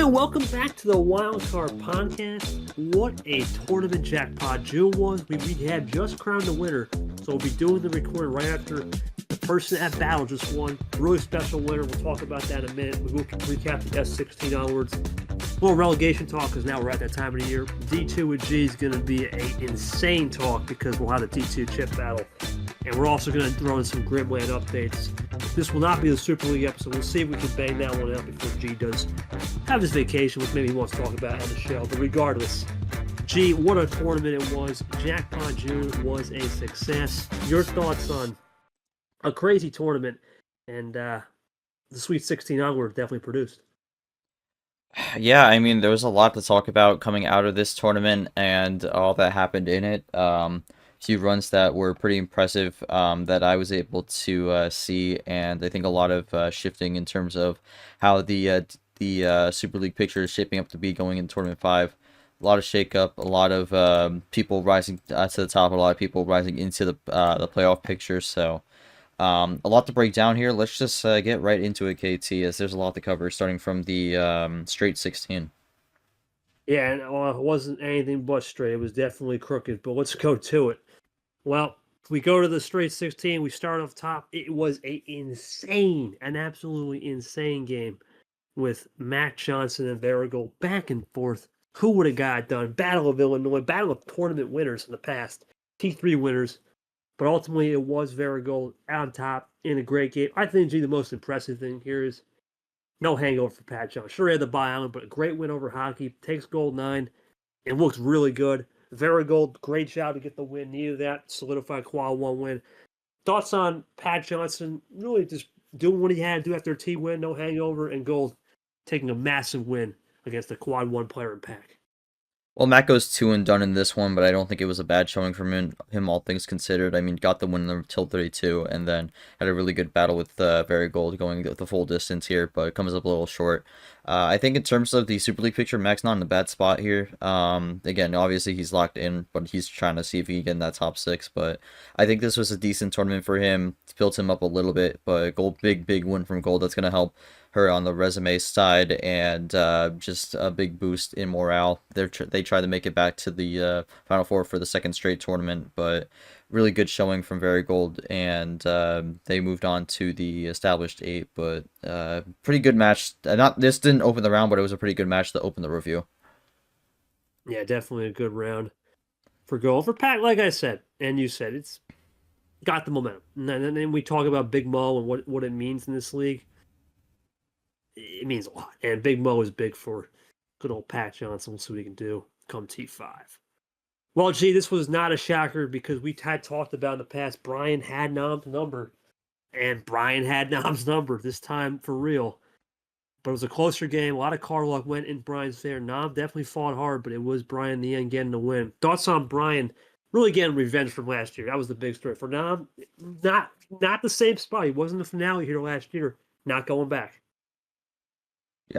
Welcome back to the Wildcard podcast. What a tournament Jackpot June was. We had just crowned the winner, so we'll be doing the recording right after the person at battle just won. Really special winner. We'll talk about that in a minute. We will recap the S16 onwards. A little relegation talk because now we're at that time of the year. D2 with G is going to be an insane talk because we'll have the D2 chip battle. And we're also going to throw in some Gridland updates. This will not be the Super League episode. We'll see if we can bang that one out before G does have his vacation, which maybe he wants to talk about on the show. But regardless, G, what a tournament it was. Jackpot June was a success. Your thoughts on a crazy tournament and the Sweet 16 onward definitely produced. Yeah, I mean, there was a lot to talk about coming out of this tournament and all that happened in it. Few runs that were pretty impressive that I was able to see, and I think a lot of shifting in terms of how the Super League picture is shaping up to be going in Tournament 5. A lot of shakeup, a lot of people rising to the top, a lot of people rising into the playoff picture. So a lot to break down here. Let's just get right into it, KT, as there's a lot to cover, starting from the straight 16. Yeah, and it wasn't anything but straight. It was definitely crooked, but let's go to it. Well, if we go to the straight 16, we start off top. It was an absolutely insane game with Matt Johnson and Varigold back and forth. Who would have got it done? Battle of Illinois, battle of tournament winners in the past, T3 winners. But ultimately, it was Varigold on top in a great game. I think, the most impressive thing here is no hangover for Pat Johnson. Sure, he had the bye island, but a great win over Hockey. Takes gold 9 and looks really good. Varigold, great job to get the win. Needed that, solidified quad 1 win. Thoughts on Pat Johnson really just doing what he had to do after a T win, no hangover, and Gold taking a massive win against the quad 1 player in pack. Well, Matt goes 2 and done in this one, but I don't think it was a bad showing from him all things considered. I mean, got the win until 32, and then had a really good battle with Varigold going the full distance here, but it comes up a little short. I think in terms of the Super League picture, Mac's not in a bad spot here. Again, obviously he's locked in, but he's trying to see if he can get in that top 6. But I think this was a decent tournament for him. It's built him up a little bit, but Gold, big win from Gold. That's going to help her on the resume side, and just a big boost in morale. They tried to make it back to the Final Four for the second straight tournament, but really good showing from Varigold, and they moved on to the established 8. But pretty good match. This didn't open the round, but it was a pretty good match to open the review. Yeah, definitely a good round for Gold. For Pat, like I said, and you said, it's got the momentum. And then we talk about Big Mo and what it means in this league. It means a lot. And Big Mo is big for good old Pat Johnson. We'll see what he can do come T5. Well, gee, this was not a shocker because we had talked about in the past, Brian had Nam's number. And Brian had Nam's number this time for real. But it was a closer game. A lot of card luck went in Brian's favor. Nam definitely fought hard, but it was Brian in the end getting the win. Thoughts on Brian really getting revenge from last year? That was the big story. For Nam, not the same spot. He wasn't the finale here last year. Not going back.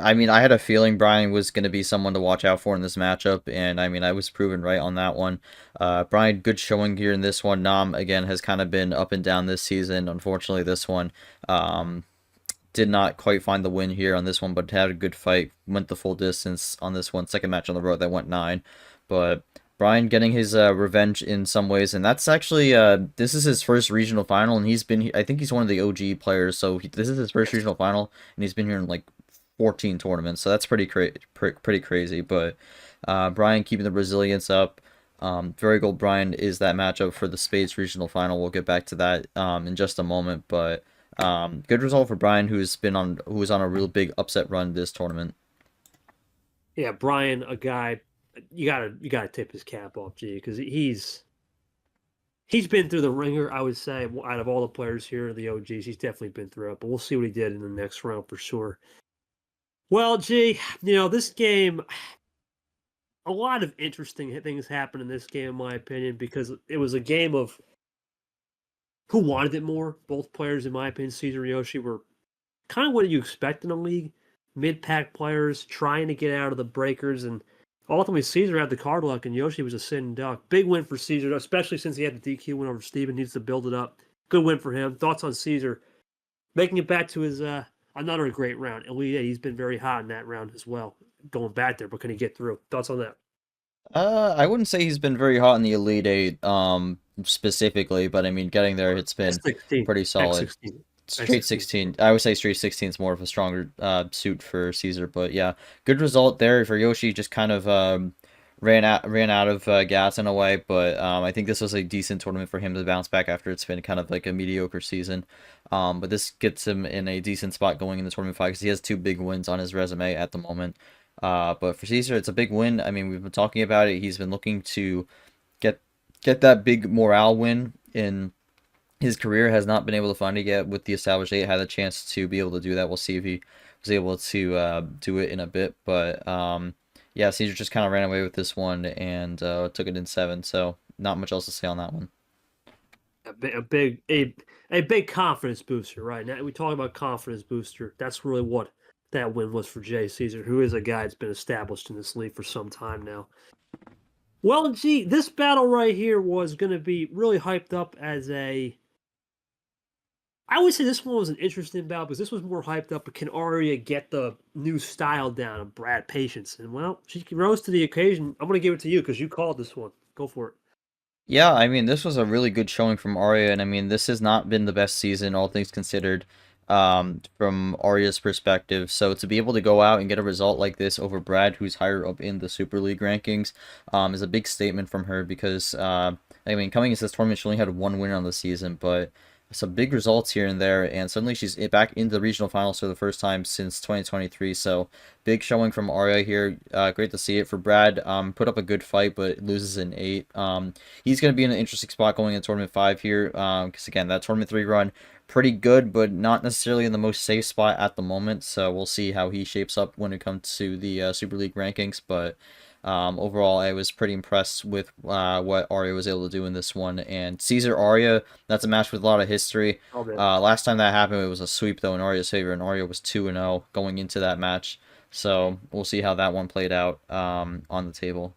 I mean, I had a feeling Brian was going to be someone to watch out for in this matchup, and I mean, I was proven right on that one. Brian, good showing here in this one. Nam, again, has kind of been up and down this season. Unfortunately, this one did not quite find the win here on this one, but had a good fight, went the full distance on this one. Second match on the road that went 9. But Brian getting his revenge in some ways, and that's actually, this is his first regional final, and I think he's one of the OG players, so this is his first regional final, and he's been here in like 14 tournaments, so that's pretty crazy. But Brian keeping the resilience up. Varigold Brian is that matchup for the Spades regional final. We'll get back to that in just a moment. But good result for Brian, who was on a real big upset run this tournament. Yeah, Brian, a guy you gotta tip his cap off, G, because he's been through the ringer. I would say out of all the players here, the OGs, he's definitely been through it. But we'll see what he did in the next round for sure. Well, G, this game, a lot of interesting things happened in this game, in my opinion, because it was a game of who wanted it more. Both players, in my opinion, Caesar and Yoshi, were kind of what you expect in a league. Mid-pack players trying to get out of the breakers, and ultimately Caesar had the card luck, and Yoshi was a sitting duck. Big win for Caesar, especially since he had the DQ win over Steven. Needs to build it up. good win for him. Thoughts on Caesar making it back to his another great round. Elite Eight. He's been very hot in that round as well, going back there. But can he get through? Thoughts on that? I wouldn't say he's been very hot in the Elite Eight, specifically, but I mean, getting there, it's been S16, pretty solid. X16, Straight X16. 16. I would say straight 16 is more of a stronger suit for Caesar, but yeah, good result there for Yoshi. Just kind of ran out of gas in a way, but I think this was a decent tournament for him to bounce back after it's been kind of like a mediocre season. But this gets him in a decent spot going in the tournament fight because he has two big wins on his resume at the moment. But for Caesar, it's a big win. I mean, we've been talking about it. He's been looking to get that big morale win in his career. Has not been able to find it yet with the established eight. Had a chance to be able to do that. We'll see if he was able to do it in a bit. But yeah, Caesar just kind of ran away with this one and took it in 7. So not much else to say on that one. A big confidence booster, right? Now we talk about confidence booster. That's really what that win was for Jay Caesar, who is a guy that's been established in this league for some time now. Well, gee, this battle right here was going to be really hyped up as a. I would say this one was an interesting battle because this was more hyped up. But can Arya get the new style down of Brad Patience? And well, she rose to the occasion. I'm going to give it to you because you called this one. Go for it. Yeah, I mean, this was a really good showing from Arya, and I mean, this has not been the best season, all things considered, from Arya's perspective. So to be able to go out and get a result like this over Brad, who's higher up in the Super League rankings, is a big statement from her because, I mean, coming into this tournament, she only had one win on the season, but some big results here and there, and suddenly she's back into the regional finals for the first time since 2023. So big showing from Arya here. Great to see it for Brad. Put up a good fight, but loses in 8. He's going to be in an interesting spot going into tournament 5 here. Because again, that tournament 3 run pretty good, but not necessarily in the most safe spot at the moment. So we'll see how he shapes up when it comes to the Super League rankings. But overall, I was pretty impressed with what Arya was able to do in this one. And Caesar Arya, that's a match with a lot of history. Last time that happened, it was a sweep though in Arya's favor, and Arya was 2-0 going into that match. So we'll see how that one played out on the table.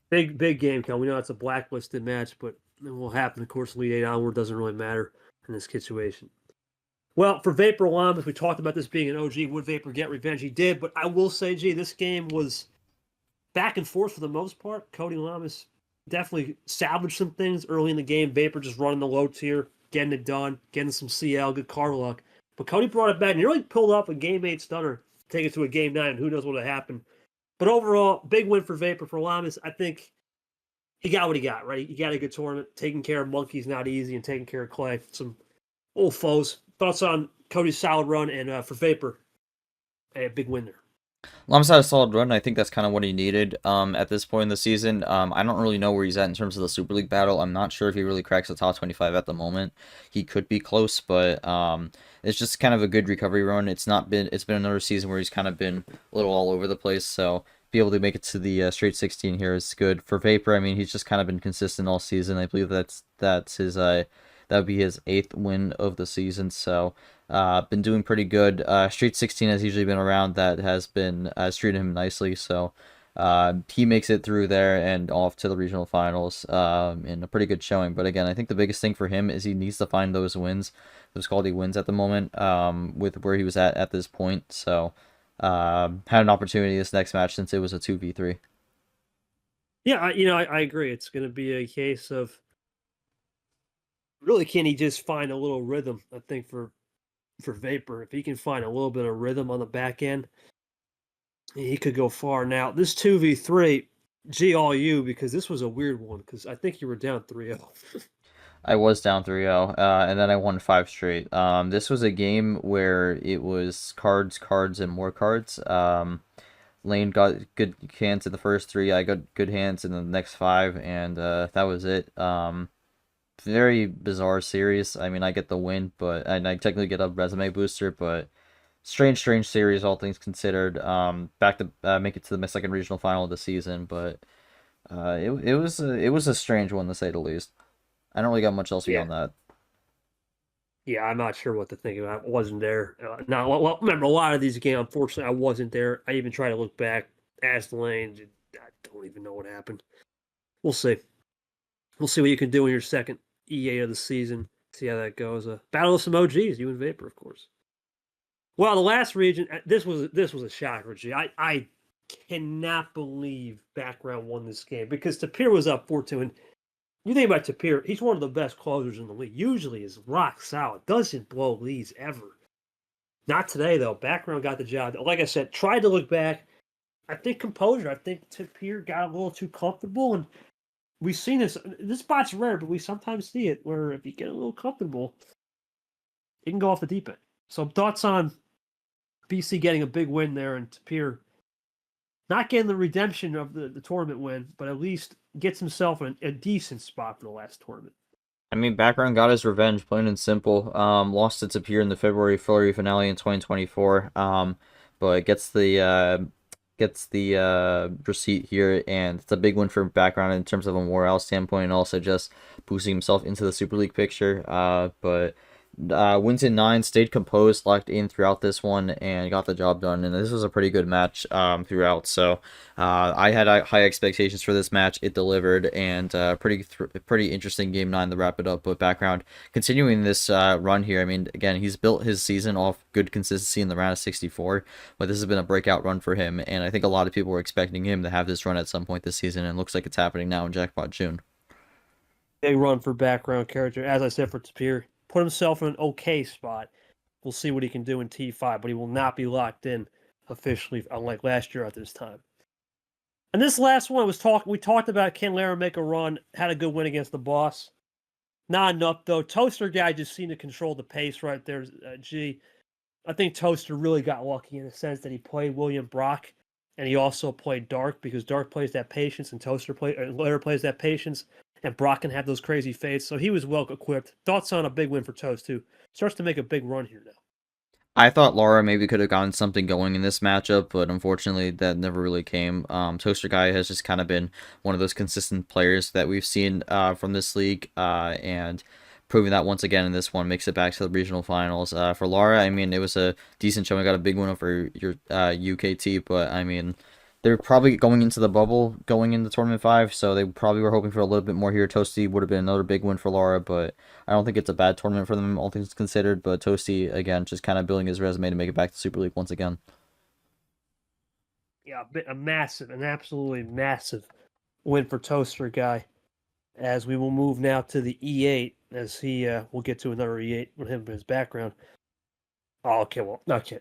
Big game, Kel. We know it's a blacklisted match, but it will happen. Of course, Elite 8 onward doesn't really matter in this situation. Well, for Vapor Lamas, we talked about this being an OG. Would Vapor get revenge? He did, but I will say, gee, this game was back and forth for the most part. Cody Lamas definitely salvaged some things early in the game. Vapor just running the low tier, getting it done, getting some CL, good card luck. But Cody brought it back and he really pulled off a game 8 stunner, take it to a game 9, and who knows what would happen. But overall, big win for Vapor. For Lamas, I think he got what he got, right? He got a good tournament. Taking care of Monkey's not easy, and taking care of Clay. Some old foes. Thoughts on Cody's solid run, and for Vapor, a big win there. Lamas had a solid run. I think that's kind of what he needed at this point in the season. I don't really know where he's at in terms of the Super League battle. I'm not sure if he really cracks the top 25 at the moment. He could be close, but it's just kind of a good recovery run. It's been another season where he's kind of been a little all over the place. So be able to make it to the straight 16 here is good for Vapor. I mean, he's just kind of been consistent all season. I believe that's his that would be his 8th win of the season. So been doing pretty good. Street 16 has usually been around that has treated him nicely. So he makes it through there and off to the regional finals in a pretty good showing. But again, I think the biggest thing for him is he needs to find those wins, those quality wins at the moment with where he was at this point. So had an opportunity this next match since it was a 2v3. Yeah, I agree. It's going to be a case of really, can he just find a little rhythm? I think for Vapor, if he can find a little bit of rhythm on the back end, he could go far. Now, this 2v3, G all you, because this was a weird one, because I think you were down 3-0. I was down 3-0, and then I won 5 straight. This was a game where it was cards, and more cards. Lane got good hands in the first 3. I got good hands in the next 5, and that was it. Very bizarre series. I mean, I get the win, and I technically get a resume booster, but strange series, all things considered. Back to make it to the second regional final of the season, but it was a strange one to say the least. I don't really got much else beyond that. Yeah, I'm not sure what to think about. I wasn't there. Well, remember a lot of these games. Unfortunately, I wasn't there. I even tried to look back, ask Lane. I don't even know what happened. We'll see. We'll see what you can do in your second E8 of the season. See how that goes. Battle of some OGs, you and Vapor, of course. Well, the last region, this was a shocker, G. I cannot believe Background won this game because Tapir was up 4-2. And you think about Tapir, he's one of the best closers in the league. Usually is rock solid, doesn't blow leads ever. Not today, though. Background got the job. Like I said, tried to look back. I think composure. I think Tapir got a little too comfortable. And we've seen this. This spot's rare, but we sometimes see it where if you get a little comfortable, it can go off the deep end. So thoughts on BC getting a big win there and Tapir not getting the redemption of the tournament win, but at least gets himself in a decent spot for the last tournament. I mean, Background got his revenge, plain and simple. Lost to Tapir in the February Flurry finale in 2024. But gets the receipt here, and it's a big win for Background in terms of a morale standpoint, and also just boosting himself into the Super League picture. But wins in 9, stayed composed, locked in throughout this one, and got the job done. And this was a pretty good match throughout. So I had high expectations for this match. It delivered, and pretty interesting game 9 to wrap it up. But Background continuing this run here. I mean, again, he's built his season off good consistency in the round of 64, but this has been a breakout run for him. And I think a lot of people were expecting him to have this run at some point this season, and it looks like it's happening now in Jackpot June. Big run for Background character. As I said, for Tapir, put himself in an okay spot. We'll see what he can do in T5, but he will not be locked in officially, unlike last year at this time. And this last one we talked about, can Lara make a run? Had a good win against the boss. Not enough though. Toaster guy just seemed to control the pace right there. I think Toaster really got lucky in the sense that he played William Brock, and he also played Dark because Dark plays that patience, and Lara plays that patience. And Brock can have those crazy fades, so he was well equipped. Thoughts on a big win for Toast, too. Starts to make a big run here now. I thought Laura maybe could have gotten something going in this matchup, but unfortunately that never really came. Toaster Guy has just kind of been one of those consistent players that we've seen from this league, and proving that once again in this one, makes it back to the regional finals. For Laura, I mean, it was a decent showing. Got a big win over your UKT, but I mean, they're probably going into the bubble going into Tournament 5, so they probably were hoping for a little bit more here. Toasty would have been another big win for Laura, but I don't think it's a bad tournament for them, all things considered. But Toasty, again, just kind of building his resume to make it back to Super League once again. Yeah, an absolutely massive win for Toaster Guy. As we will move now to the E8, as he we'll get to another E8 with him in his background. Oh, okay, well, okay.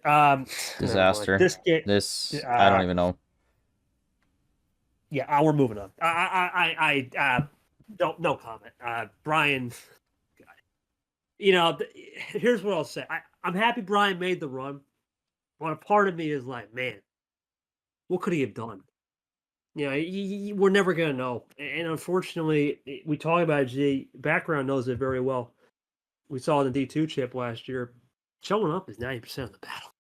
Disaster. This I don't even know. Yeah, we're moving on. No comment. Brian, here's what I'll say. I'm happy Brian made the run, but a part of me is like, man, what could he have done? We're never going to know. And unfortunately, we talk about G. Background knows it very well. We saw it in the D2 chip last year. Showing up is 90% of the battle.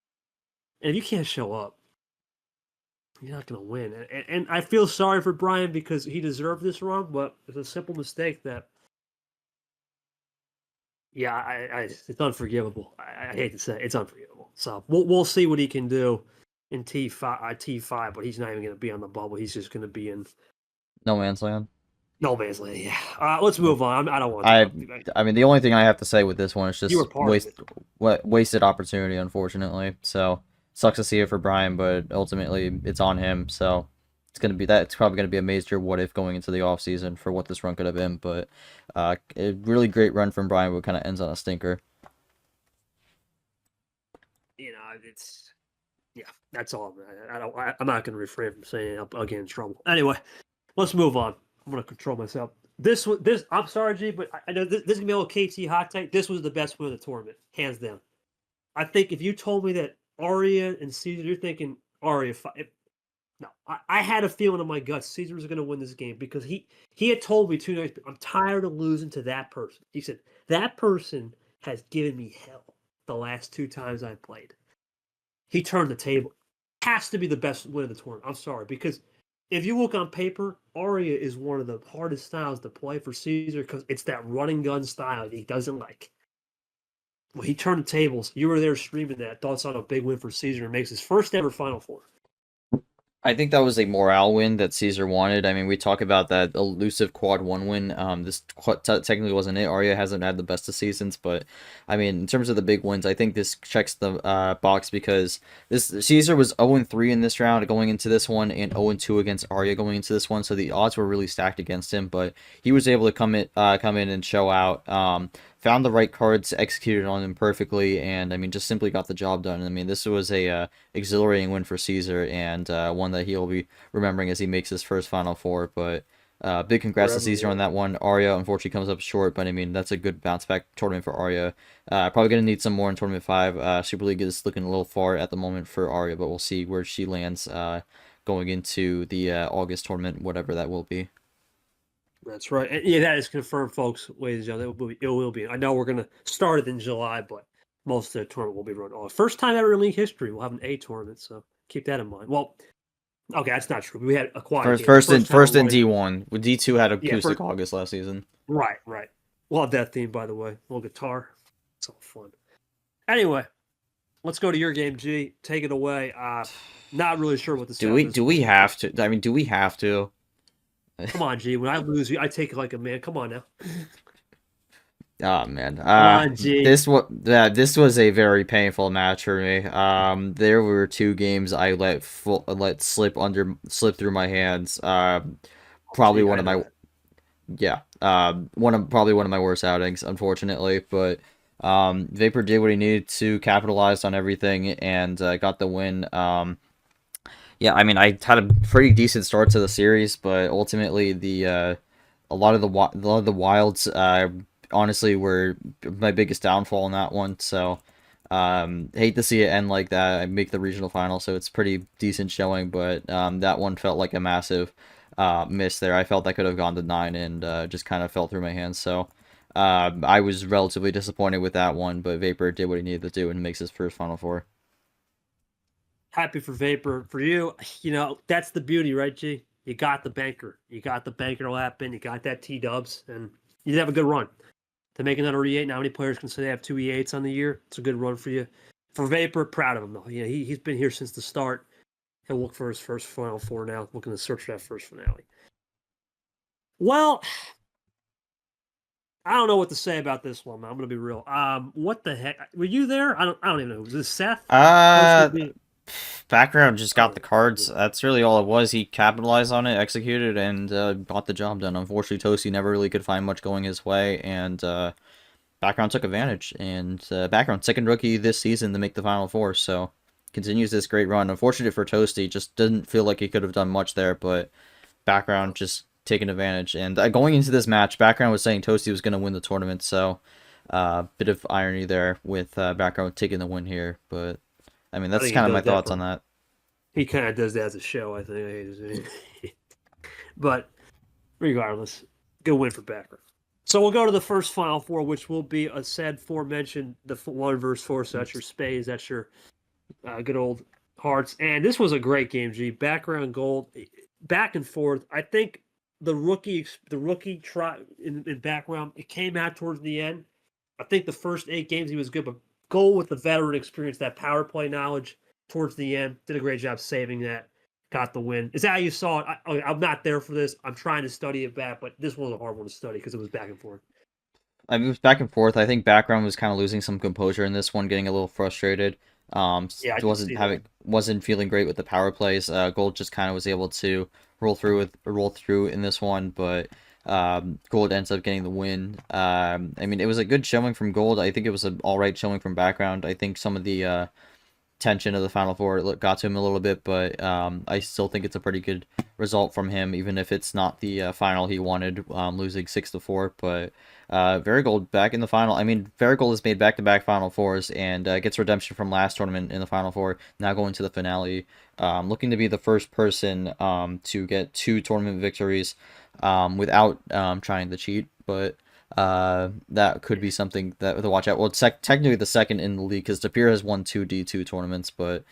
And if you can't show up, you're not going to win. And I feel sorry for Brian because he deserved this run, but it's a simple mistake that, it's unforgivable. I hate to say it, it's unforgivable. So we'll see what he can do in T5, but he's not even going to be on the bubble. He's just going to be in No Man's Land. No Man's Land, yeah. Let's move on. I don't want to. I mean, the only thing I have to say with this one is just wasted opportunity, unfortunately. So sucks to see it for Brian, but ultimately it's on him. So it's probably gonna be a major what if going into the off season for what this run could have been. But a really great run from Brian, but kind of ends on a stinker. That's all. I'm not gonna refrain from saying it. I'll get in trouble. Anyway, let's move on. I'm gonna control myself. I'm sorry, G, but I know this is gonna be a little KT hot take. This was the best win of the tournament, hands down. I think if you told me that Aria and Caesar, you're thinking Aria. No, I had a feeling in my gut Caesar was gonna win this game because he had told me 2 nights. I'm tired of losing to that person. He said that person has given me hell the last 2 times I played. He turned the table. Has to be the best win of the tournament. I'm sorry, because if you look on paper, Aria is one of the hardest styles to play for Caesar because it's that running gun style he doesn't like. Well, he turned the tables. You were there streaming that. Thoughts on a big win for Caesar and makes his first ever Final Four. I think that was a morale win that Caesar wanted. I mean, we talk about that elusive quad one win. This technically wasn't it. Arya hasn't had the best of seasons, but I mean, in terms of the big wins, I think this checks the box because this Caesar was 0-3 in this round going into this one, and 0-2 against Arya going into this one. So the odds were really stacked against him, but he was able to come in and show out. Found the right cards, executed on them perfectly, and I mean, just simply got the job done. I mean, this was a exhilarating win for Caesar, and one that he'll be remembering as he makes his first Final Four. But big congrats to Forever, Caesar yeah. on that one. Arya unfortunately comes up short, but I mean, that's a good bounce back tournament for Arya. Probably going to need some more in Tournament 5. Super League is looking a little far at the moment for Arya, but we'll see where she lands going into the August tournament, whatever that will be. That's right. And yeah, that is confirmed, folks. Ladies and gentlemen, it will be. I know we're going to start it in July, but most of the tournament will be run. Oh, first time ever in league history, we'll have an A tournament, so keep that in mind. Well, okay, that's not true. We had a quad game. First in First time we're running- D1. D2 had Yeah, acoustic August last season. right. We'll have that theme, by the way. A little guitar. It's all fun. Anyway, let's go to your game, G. Take it away. Not really sure what to say. Do we have to? I mean, do we have to? Come on, G. When I lose you, I take it like a man. Come on now. Oh man, Come on, G. this was a very painful match for me. There were two games I let slip through my hands. Probably Gee, one of my probably one of my worst outings, unfortunately. But Vapor did what he needed to, capitalized on everything, and got the win. Yeah, I mean, I had a pretty decent start to the series, but ultimately a lot of the wilds honestly were my biggest downfall in that one. So hate to see it end like that. I make the regional final, so it's pretty decent showing, but that one felt like a massive miss there. I felt that could have gone to 9 and just kind of fell through my hands. So I was relatively disappointed with that one, but Vapor did what he needed to do and makes his first Final Four. Happy for Vapor. For you, that's the beauty, right, G? You got the banker. You got the banker lap in. You got that T-dubs, and you did have a good run. To make another E8, now many players can say they have 2 E8s on the year. It's a good run for you. For Vapor, proud of him, though. He's been here since the start. He'll look for his first Final Four now, looking to search for that first finale. Well, I don't know what to say about this one, man. I'm going to be real. What the heck? Were you there? I don't even know. Was this Seth? Background just got the cards. That's really all it was. He capitalized on it, executed, and got the job done. Unfortunately, Toasty never really could find much going his way, and Background took advantage. And Background, second rookie this season to make the Final Four, so continues this great run. Unfortunate for Toasty, just didn't feel like he could have done much there, but Background just taking advantage. And going into this match, Background was saying Toasty was going to win the tournament, so bit of irony there with Background taking the win here, but I mean, that's kind of my thoughts on that. He kind of does that as a show, I think. But regardless, good win for Backer. So we'll go to the first Final Four, which will be a sad forementioned, the 1 versus 4. So that's your Spays, that's your good old Hearts. And this was a great game, G. Background gold, back and forth. I think the rookie try in Background, it came out towards the end. I think the first 8 games he was good, but goal with the veteran experience, that power play knowledge towards the end, did a great job saving that, got the win. Is that how you saw it? I'm not there for this. I'm trying to study it back, but this was a hard one to study because it was back and forth. I mean, it was back and forth. I think Background was kind of losing some composure in this one, getting a little frustrated. Wasn't feeling great with the power plays. Gold just kind of was able to roll through in this one, but Gold ends up getting the win. I mean, it was a good showing from Gold. I think it was an all right showing from Background. I think some of the tension of the Final Four got to him a little bit, but I still think it's a pretty good result from him, even if it's not the final he wanted, losing 6-4. But Varigold back in the final. I mean, Varigold has made back-to-back Final Fours and gets redemption from last tournament in the Final Four, now going to the finale. Looking to be the first person to get 2 tournament victories without trying to cheat, but that could be something that to watch out. Well, it's technically the second in the league because Tapir has won 2 D2 tournaments, but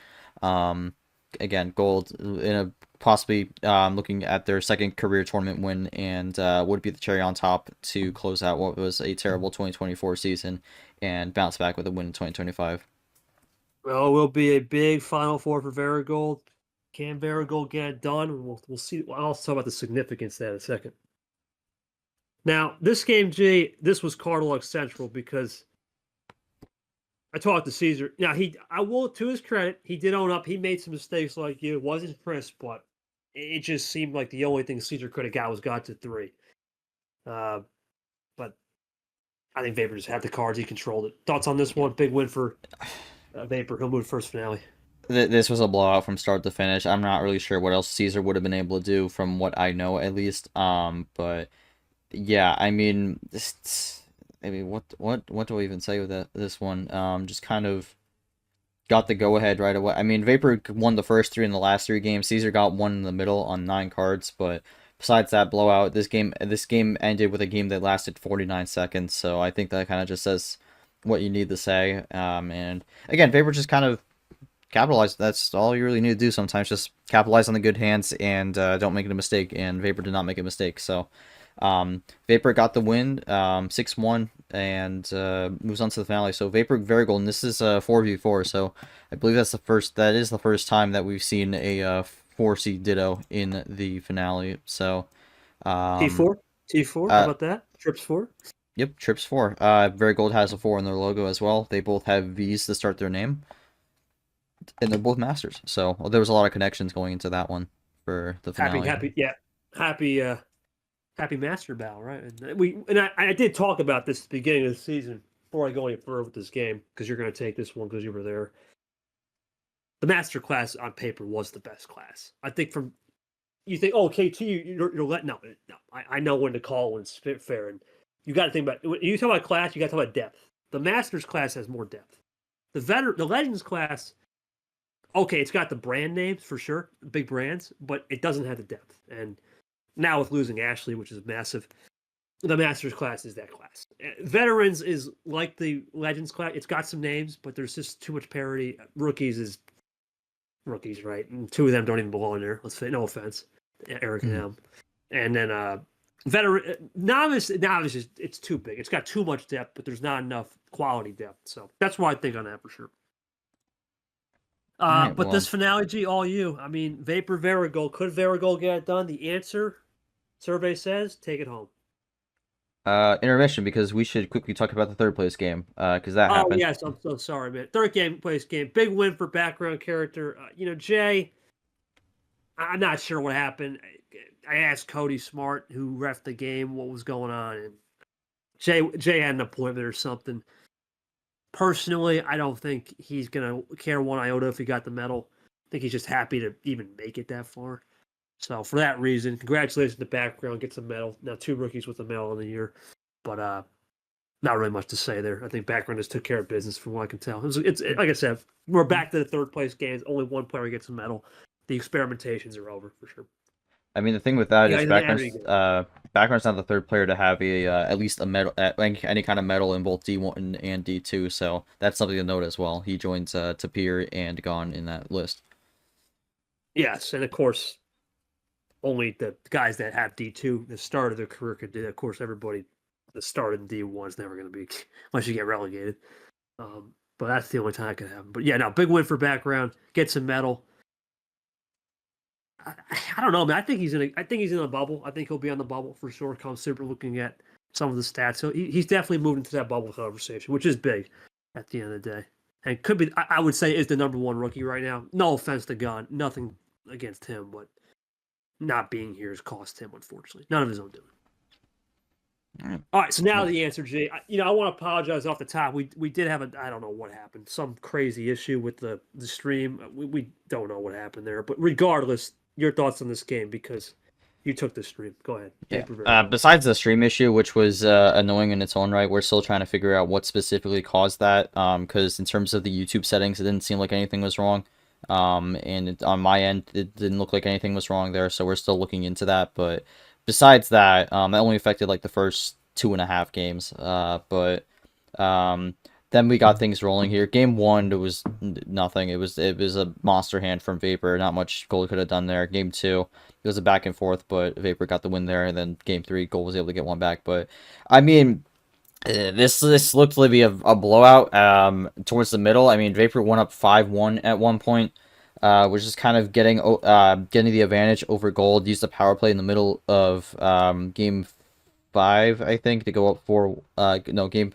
again, Gold in a possibly looking at their second career tournament win, and would be the cherry on top to close out what was a terrible 2024 season and bounce back with a win in 2025. Well, it will be a big Final Four for Varigold. Can Varigold get it done? We'll see. I'll talk about the significance of that in a second. Now, this game, G, this was Cardinal Central because I talked to Caesar. Now, I will, to his credit, he did own up. He made some mistakes like you. It wasn't crisp, but it just seemed like the only thing Caesar could have got to 3. But I think Vapor just had the cards. He controlled it. Thoughts on this one? Big win for Vapor. He'll move first finale. This was a blowout from start to finish. I'm not really sure what else Caesar would have been able to do from what I know, at least. But yeah, I mean, what do I even say with this one? Just kind of got the go ahead right away. I mean, Vapor won the first 3 in the last 3 games. Caesar got 1 in the middle on 9 cards, but besides that blowout, this game ended with a game that lasted 49 seconds. So I think that kind of just says what you need to say. And again, Vapor just kind of capitalized. That's all you really need to do sometimes. Just capitalize on the good hands and don't make a mistake. And Vapor did not make a mistake. So Vapor got the win, 6-1, and moves on to the finale. So Vapor Varigold, and this is 4v4. So I believe that is the first time that we've seen a 4C Ditto in the finale. So T4, how about that? Trips 4. Yep, Trips 4. Varigold has a 4 in their logo as well. They both have V's to start their name, and they're both masters. So there was a lot of connections going into that one for the finale. Happy master battle, right? And I did talk about this at the beginning of the season before I go any further with this game, because you're going to take this one because you were there. The master class on paper was the best class. I think you think, oh, KT, you're letting no. I know when to call when it's fair, and you got to think about when you talk about class, you got to talk about depth. The masters class has more depth. The legends class, okay, it's got the brand names for sure, big brands, but it doesn't have the depth. And now with losing Ashley, which is massive, the Masters class is that class. Veterans is like the Legends class. It's got some names, but there's just too much parity. Rookies is rookies, right? And 2 of them don't even belong there. Let's say, no offense, Eric and him. And then veteran novice is it's too big. It's got too much depth, but there's not enough quality depth. So that's why I think on that for sure. But this finale, G, all you. I mean, Vapor Varigold. Could Varigold get it done? The answer, survey says, take it home. Intermission, because we should quickly talk about the 3rd place game, because that happened. Oh, yes, I'm so sorry, man. 3rd place game. Big win for background character. Jay, I'm not sure what happened. I asked Cody Smart, who ref the game, what was going on, and Jay had an appointment or something. Personally, I don't think he's going to care one iota if he got the medal. I think he's just happy to even make it that far. So for that reason, congratulations to the background, gets a medal. Now 2 rookies with a medal in the year. But not really much to say there. I think background just took care of business from what I can tell. It's like I said, we're back to the 3rd place games. Only 1 player gets a medal. The experimentations are over for sure. I mean, the thing with that is background's not the 3rd player to have at least a medal, any kind of medal in both D1 and D2. So that's something to note as well. He joins Tapir and Gone in that list. Yes, and of course, only the guys that have D2 the start of their career could do that. Of course, everybody that started in D1 is never going to be, unless you get relegated. But that's the only time it could happen. But yeah, no, big win for background. Gets a medal. I don't know, man. I think he's in a bubble. I think he'll be on the bubble for sure. Come super looking at some of the stats. So he's definitely moved into that bubble conversation, which is big at the end of the day. And could be, I would say, is the number 1 rookie right now. No offense to Gunn. Nothing against him, but not being here has cost him, unfortunately. None of his own doing. All right, so now the answer, Jay. I want to apologize off the top. We did have I don't know what happened. Some crazy issue with the stream. We don't know what happened there. But regardless, your thoughts on this game, because you took the stream. Go ahead. Yeah. Besides the stream issue, which was annoying in its own right, we're still trying to figure out what specifically caused that. Because in terms of the YouTube settings, it didn't seem like anything was wrong. And on my end, it didn't look like anything was wrong there. So we're still looking into that. But besides that, that only affected like the first 2.5 games. But then we got things rolling here. Game 1, there was nothing. It was a monster hand from Vapor. Not much Gold could have done there. Game 2, it was a back and forth, but Vapor got the win there. And then Game 3, Gold was able to get one back. But I mean, this looked to be a blowout towards the middle. I mean, Vapor went up 5-1 at one point. was just kind of getting the advantage over Gold. Used the power play in the middle of game 5, I think, to go up 4. No, game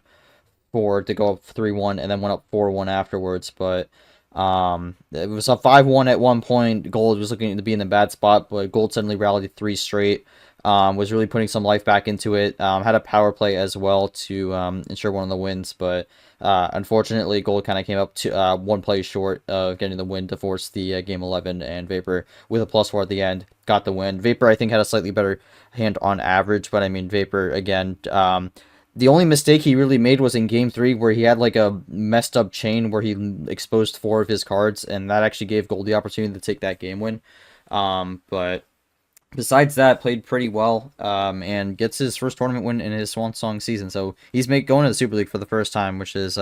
4 to go up 3-1, and then went up 4-1 afterwards. But it was a 5-1 at one point. Gold was looking to be in a bad spot, but Gold suddenly rallied 3 straight. Was really putting some life back into it. Had a power play as well to ensure one of the wins, but unfortunately, Gold kind of came up to 1 play short of getting the win to force the game 11, and Vapor, with a +4 at the end, got the win. Vapor, I think, had a slightly better hand on average, but I mean, Vapor, again, the only mistake he really made was in game 3, where he had like a messed up chain where he exposed 4 of his cards, and that actually gave Gold the opportunity to take that game win. But besides that, played pretty well, and gets his first tournament win in his swan song season. So he's going to the Super League for the first time, which is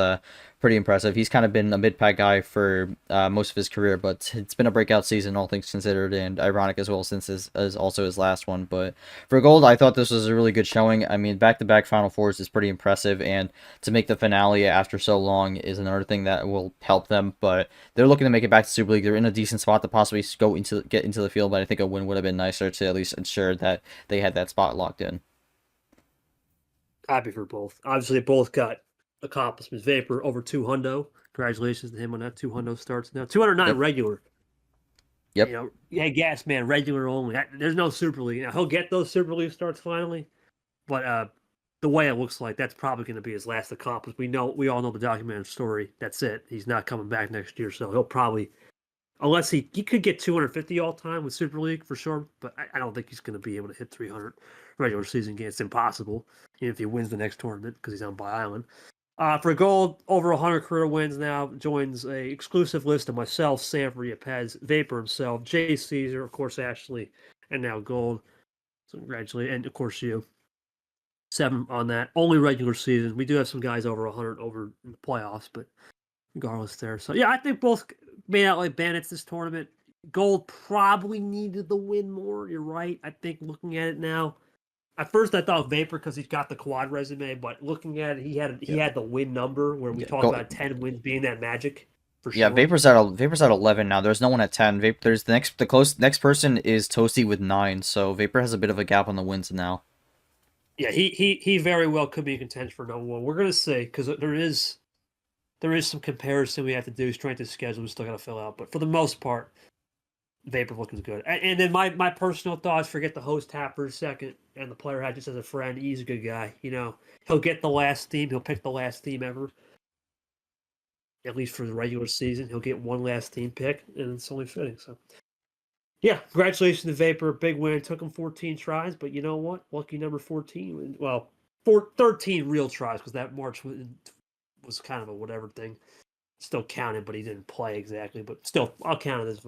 pretty impressive. He's kind of been a mid-pack guy for most of his career, but it's been a breakout season, all things considered, and ironic as well, since this is also his last one. But for Gold, I thought this was a really good showing. I mean, back-to-back Final Fours is pretty impressive, and to make the finale after so long is another thing that will help them. But they're looking to make it back to Super League. They're in a decent spot to possibly get into the field, but I think a win would have been nicer to at least ensure that they had that spot locked in. Happy for both. Obviously, they both got accomplishments. Vapor over 200. Congratulations to him on that 200 starts. Now 209 Yep. regular. Yep. You know, yeah, Gas Man regular only. There's no Super League. Now, he'll get those Super League starts finally, but the way it looks like, that's probably going to be his last accomplishment. We all know the documentary story. That's it. He's not coming back next year, so he'll probably, unless he could get 250 all time with Super League for sure, but I don't think he's going to be able to hit 300 regular season games. It's impossible, even if he wins the next tournament because he's on Bye Island. For Gold, over 100 career wins now, joins a exclusive list of myself, Sanford, Yepez, Vapor himself, Jay Caesar, of course, Ashley, and now Gold. So congratulations, and of course you. 7 on that. Only regular season. We do have some guys over 100 over in the playoffs, but regardless there. So, yeah, I think both made out like bandits this tournament. Gold probably needed the win more. You're right. I think looking at it now, at first I thought Vapor because he's got the quad resume, but looking at it, he had the win number where we talk about 10 wins being that magic. For sure. Yeah, Vapor's at 11 now. There's no one at 10. There's the next person is Toasty with 9. So Vapor has a bit of a gap on the wins now. Yeah, he very well could be in contention for number 1. We're gonna see because there is some comparison we have to do. Strength of schedule we still got to fill out, but for the most part, Vapor looking good. And then my personal thoughts: forget the host Tapper second, and the player had just as a friend. He's a good guy. You know, he'll get the last team. He'll pick the last team ever. At least for the regular season, he'll get one last team pick, and it's only fitting. So, yeah, congratulations to Vapor. Big win. Took him 14 tries, but you know what? Lucky number 14. Well, 13 real tries because that March was kind of a whatever thing. Still counted, but he didn't play exactly. But still, I'll count it as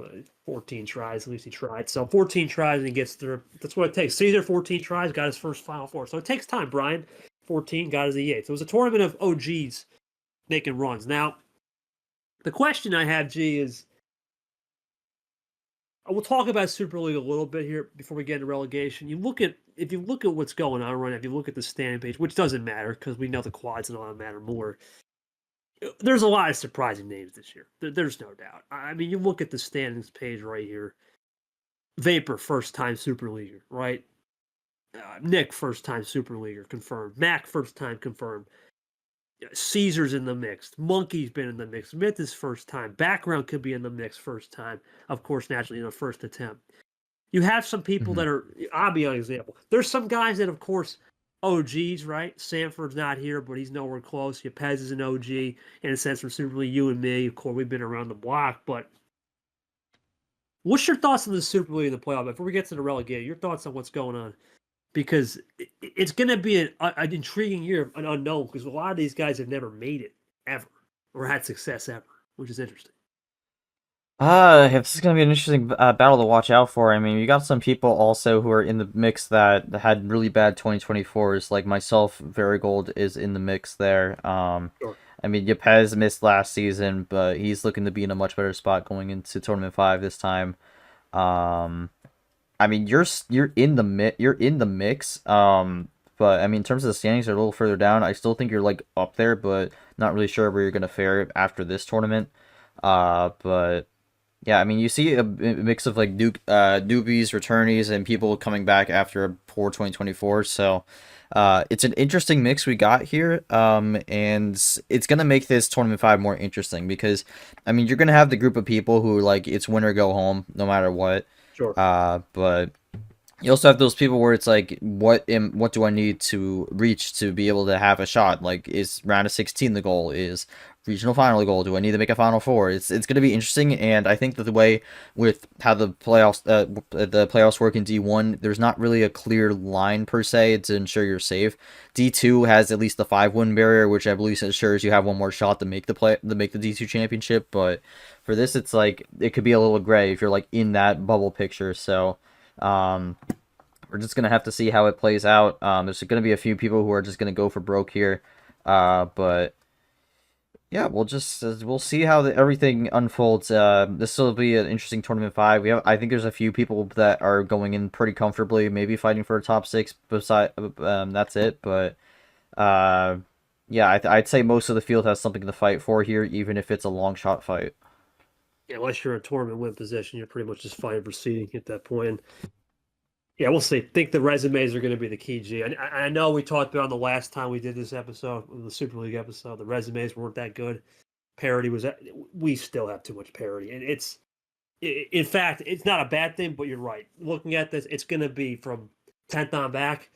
14 tries. At least he tried. So 14 tries and he gets through. That's what it takes. Caesar, 14 tries, got his first Final Four. So it takes time, Brian. 14, got his E8. So it was a tournament of OGs making runs. Now, the question I have, G, is we'll talk about Super League a little bit here before we get into relegation. If you look at what's going on right now, if you look at the standing page, which doesn't matter because we know the quads and all that matter more. There's a lot of surprising names this year. There's no doubt. I mean, you look at the standings page right here. Vapor, first-time Super Leaguer, right? Nick, first-time Super Leaguer, confirmed. Mac, first-time, confirmed. Caesar's in the mix. Monkey's been in the mix. Myth is first time. Background could be in the mix first time. Of course, naturally, in a first attempt. You have some people that are, I'll be an example. There's some guys that, of course, OGs, right? Sanford's not here, but he's nowhere close. Yepez is an OG in a sense from Super League. You and me, of course, we've been around the block. But what's your thoughts on the Super League and the playoff? Before we get to the relegation, your thoughts on what's going on? Because it's going to be an intriguing year, an unknown, because a lot of these guys have never made it, ever, or had success ever, which is interesting. This is going to be an interesting battle to watch out for. I mean, you got some people also who are in the mix that had really bad 2024s, like myself. Varigold is in the mix there. Sure. I mean, Yepez missed last season, but he's looking to be in a much better spot going into Tournament 5 this time. I mean, you're in the mix. But I mean, in terms of the standings, they're a little further down. I still think you're like up there, but not really sure where you're gonna fare after this tournament. But Yeah, I mean, you see a mix of like newbies, returnees, and people coming back after a poor 2024. So, it's an interesting mix we got here. And it's gonna make this tournament five more interesting because, I mean, you're gonna have the group of people who like it's win or go home no matter what. Sure. But you also have those people where it's like, what do I need to reach to be able to have a shot? Like, is round of 16 the goal? Is regional final the goal? Do I need to make a final four? It's going to be interesting, and I think that the way with how the playoffs work in D1, there's not really a clear line per se to ensure you're safe. D2 has at least the 5-win barrier, which I believe ensures you have one more shot to make the D2 championship. But for this, it's like it could be a little gray if you're like in that bubble picture. So. We're just gonna have to see how it plays out. There's gonna be a few people who are just gonna go for broke here, but yeah, we'll see how everything unfolds. This will be an interesting tournament five. I think there's a few people that are going in pretty comfortably, maybe fighting for a top six. That's it. But yeah, I'd say most of the field has something to fight for here, even if it's a long shot fight. Yeah, unless you're in tournament win position, you're pretty much just fighting for seeding at that point. And yeah, we'll see. I think the resumes are going to be the key, G. I know we talked about the last time we did this episode, the Super League episode. The resumes weren't that good. Parity was. We still have too much parity, and in fact, it's not a bad thing. But you're right. Looking at this, it's going to be from 10th on back.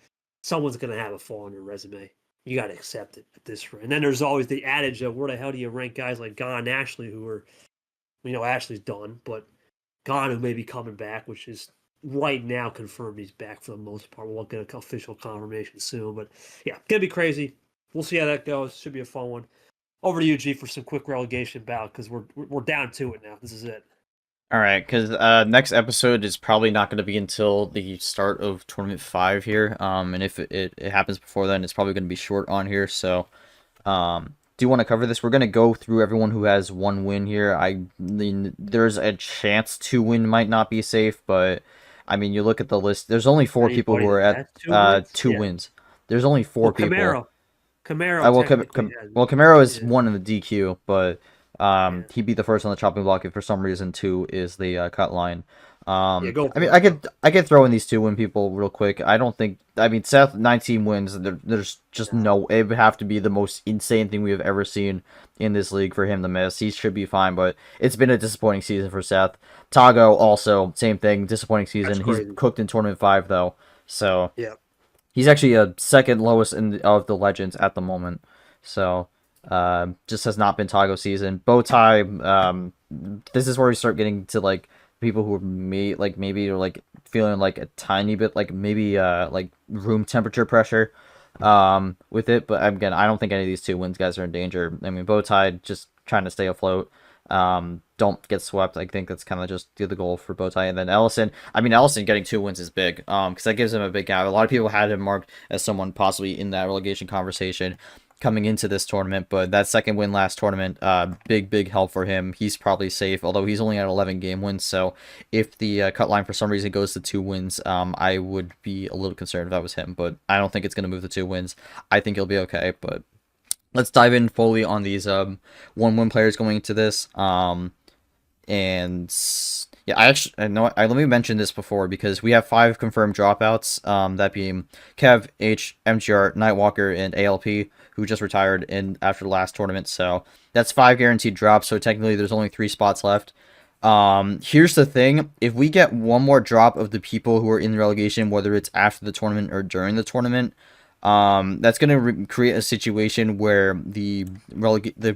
Someone's going to have a fall on your resume. You got to accept it at this rate. And then there's always the adage of where the hell do you rank guys like Gon and Ashley, who are, Ashley's done, but Gon who may be coming back, which is right now confirmed he's back for the most part. We'll get an official confirmation soon, but yeah, gonna be crazy. We'll see how that goes. Should be a fun one. Over to you, G, for some quick relegation bout because we're down to it now. This is it. All right, because next episode is probably not going to be until the start of tournament five here. And if it happens before then, it's probably going to be short on here. So, do you want to cover this? We're going to go through everyone who has one win here. I mean, there's a chance 2-win might not be safe, but I mean, you look at the list. There's only four people who are at two wins. There's only four people. Camaro is one in the DQ, but he'd be the first on the chopping block if for some reason 2 is the cut line. I mean, I could throw in these 2-win people real quick. I mean, Seth 19 wins. There's just no. It would have to be the most insane thing we have ever seen in this league for him to miss. He should be fine, but it's been a disappointing season for Seth. Tago also same thing, disappointing season. He's cooked in tournament 5 though, so yeah, he's actually a second lowest of the legends at the moment. So. Just has not been Tago season. Bowtie, this is where we start getting to like people who maybe are like feeling like a tiny bit like maybe like room temperature pressure with it. But again, I don't think any of these 2 wins guys are in danger. I mean, Bowtie just trying to stay afloat. Don't get swept. I think that's kind of just the goal for Bowtie. And then Ellison. I mean, Ellison getting 2 wins is big. Because that gives him a big gap. A lot of people had him marked as someone possibly in that relegation conversation coming into this tournament, but that second win last tournament, big help for him. He's probably safe, although he's only at 11 game wins. So if the cut line for some reason goes to 2 wins, I would be a little concerned if that was him. But I don't think it's going to move to 2 wins. I think he'll be okay. But let's dive in fully on these 1-win players going into this. And yeah, let me mention this before because we have 5 confirmed dropouts. That being Kev, H, MGR, Nightwalker, and ALP, who just retired after the last tournament. So that's 5 guaranteed drops. So technically, there's only 3 spots left. Here's the thing: if we get one more drop of the people who are in the relegation, whether it's after the tournament or during the tournament, that's going to create a situation where the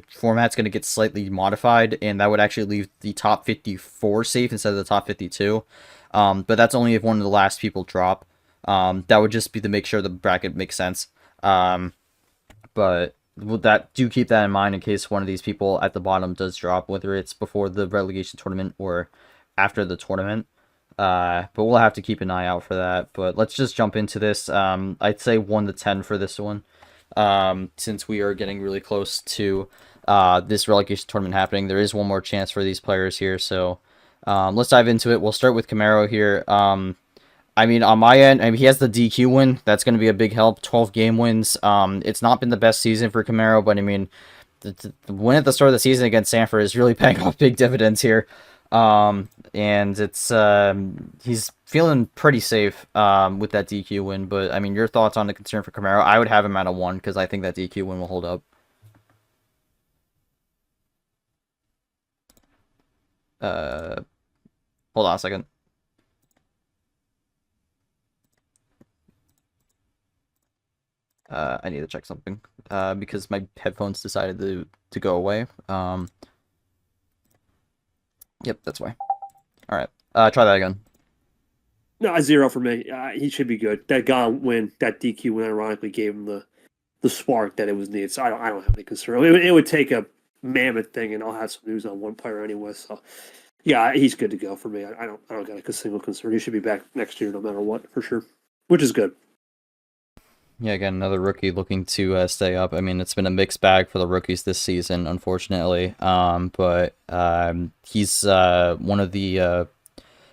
format's going to get slightly modified, and that would actually leave the top 54 safe instead of the top 52. But that's only if one of the last people drop. That would just be to make sure the bracket makes sense. But do keep that in mind in case one of these people at the bottom does drop, whether it's before the relegation tournament or after the tournament. But we'll have to keep an eye out for that. But let's just jump into this. I'd say 1 to 10 for this one, since we are getting really close to this relegation tournament happening. There is one more chance for these players here, so let's dive into it. We'll start with Camaro here. I mean, on my end, he has the DQ win. That's going to be a big help. 12 game wins. It's not been the best season for Camaro, but I mean, the win at the start of the season against Sanford is really paying off big dividends here. And it's he's feeling pretty safe with that DQ win. But I mean, your thoughts on the concern for Camaro? I would have him at a 1 because I think that DQ win will hold up. Uh, Hold on a second. I need to check something because my headphones decided to go away. Yep, that's why. All right, try that again. No, a 0 for me. He should be good. That Gone win, that DQ win, ironically gave him the spark that it was needed. So I don't have any concern. It would take a mammoth thing, and I'll have some news on one player anyway. So yeah, he's good to go for me. I don't got a single concern. He should be back next year, no matter what, for sure, which is good. Yeah, again, another rookie looking to stay up. I mean, it's been a mixed bag for the rookies this season, unfortunately. But he's one of the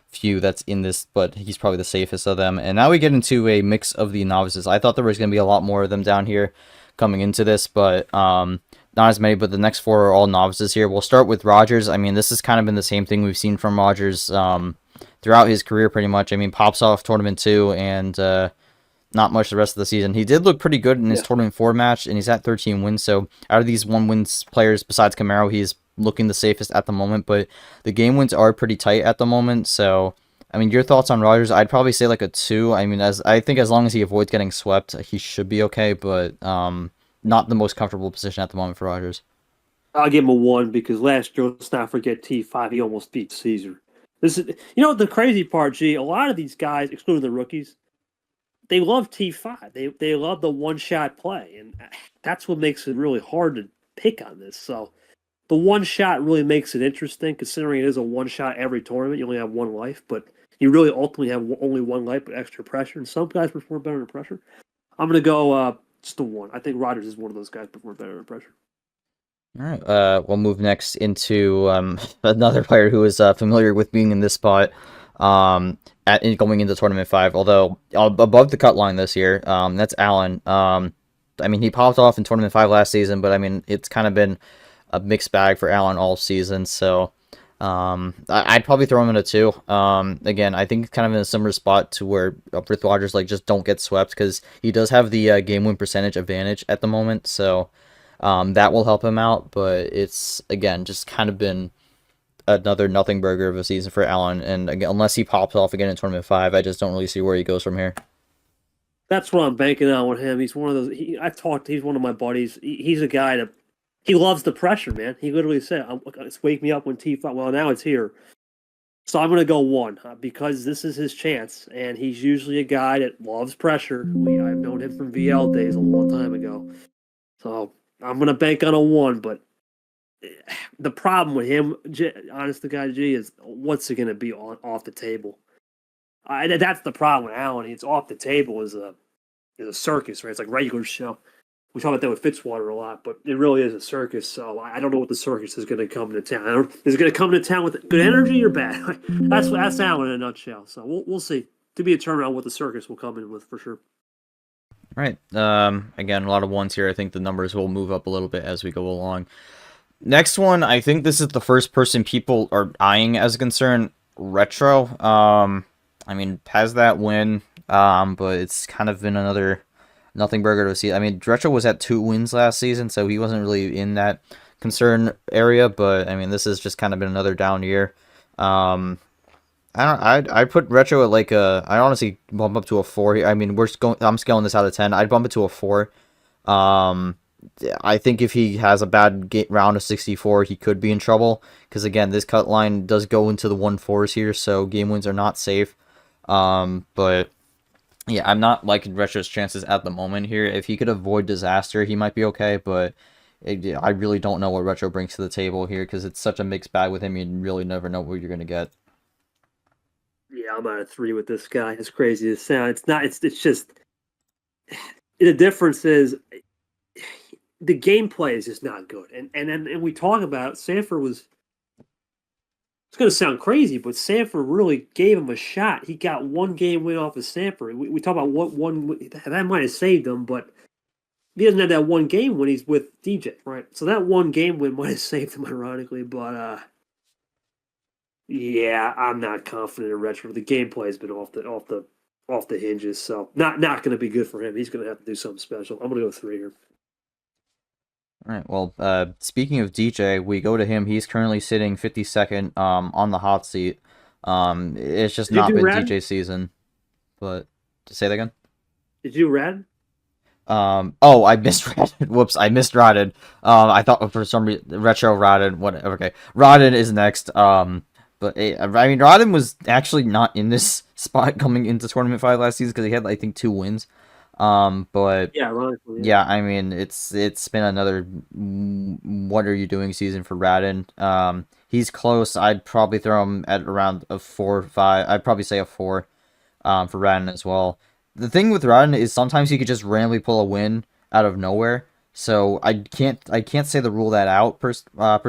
few that's in this, but he's probably the safest of them. And now we get into a mix of the novices. I thought there was going to be a lot more of them down here coming into this, but not as many. But the next 4 are all novices here. We'll start with Rogers. I mean, this has kind of been the same thing we've seen from Rogers throughout his career, pretty much. I mean, pops off tournament 2 and not much the rest of the season. He did look pretty good in his tournament 4 match, and he's at 13 wins. So out of these 1-wins players, besides Camaro, he's looking the safest at the moment. But the game wins are pretty tight at the moment. So, I mean, your thoughts on Rogers? I'd probably say like a 2. I mean, I think as long as he avoids getting swept, he should be okay. But not the most comfortable position at the moment for Rogers. I'll give him a 1 because last year, let's not forget T5. He almost beat Caesar. This is, the crazy part, G. A lot of these guys, excluding the rookies, they love T5. They love the one-shot play, and that's what makes it really hard to pick on this. So the one shot really makes it interesting, considering it is a one shot every tournament. You only have one life, but you really ultimately have only one life with extra pressure, and some guys perform better under pressure. I'm going to go just the 1. I think Rodgers is one of those guys perform better under pressure. All right, we'll move next into another player who is familiar with being in this spot going into Tournament 5, although above the cut line this year. That's Allen. I mean, he popped off in Tournament 5 last season, but I mean, it's kind of been a mixed bag for Allen all season, so I'd probably throw him in a 2. Again, I think kind of in a similar spot to where with Rodgers, like, just don't get swept, because he does have the game win percentage advantage at the moment, so that will help him out, but it's, again, just kind of been another nothing burger of a season for Allen, and again, unless he pops off again in Tournament 5, I just don't really see where he goes from here. That's what I'm banking on with him. He's one of those. He's one of my buddies. He's a guy that he loves the pressure, man. He literally said, "It's wake me up when T5." Well, now it's here, so I'm going to go 1 because this is his chance, and he's usually a guy that loves pressure. I've known him from VL days a long time ago, so I'm going to bank on a 1. But the problem with him, honest to God, G, is what's it going to be off the table? That's the problem with Allen. It's off the table is a circus, right? It's like regular show. We talk about that with Fitzwater a lot, but it really is a circus. So I don't know what the circus is going to come to town. Is it going to come to town with good energy or bad? That's Allen in a nutshell. So we'll see. To be determined on what the circus will come in with for sure. All right. Again, a lot of 1s here. I think the numbers will move up a little bit as we go along. Next one, I think this is the first person people are eyeing as a concern. Retro. I mean, has that win, but it's kind of been another nothing burger to see. I mean, Retro was at 2 wins last season, so he wasn't really in that concern area, but I mean, this has just kind of been another down year. I put Retro at like I honestly bump up to a 4 here. I mean, I'm scaling this out of 10. I'd bump it to a 4. I think if he has a bad round of 64, he could be in trouble, because again, this cut line does go into the 1-4s here, so game wins are not safe. But yeah, I'm not liking Retro's chances at the moment here. If he could avoid disaster, he might be okay, but I really don't know what Retro brings to the table here, because it's such a mixed bag with him. You really never know what you're going to get. Yeah, I'm at a 3 with this guy. As crazy as it sounds, it's just the difference is the gameplay is just not good. And we talk about Sanford was. It's going to sound crazy, but Sanford really gave him a shot. He got 1 game win off of Sanford. We talk about what one that might have saved him, but he doesn't have that 1 game when he's with DJ, right? So that 1 game win might have saved him, ironically. But Yeah, I'm not confident in Retro. The gameplay has been off the hinges, so not going to be good for him. He's going to have to do something special. I'm going to go 3 here. All right. Well, speaking of DJ, we go to him. He's currently sitting 52nd on the hot seat. It's just Did you not do been Rad? DJ season. But to say that again. Did you do Rad? Oh, I missed Radin. Whoops, I missed Radin. I thought for some reason retro Radin. Whatever. Okay, Radin is next. But I mean, Radin was actually not in this spot coming into tournament 5 last season because he had I think 2 wins. But Yeah, ironically. yeah, I mean, it's been another what are you doing season for Radin. He's close. I'd probably throw him at around a 4 or 5. I'd probably say a 4 for Radin as well. The thing with Radin is sometimes he could just randomly pull a win out of nowhere. So I can't say the rule that out per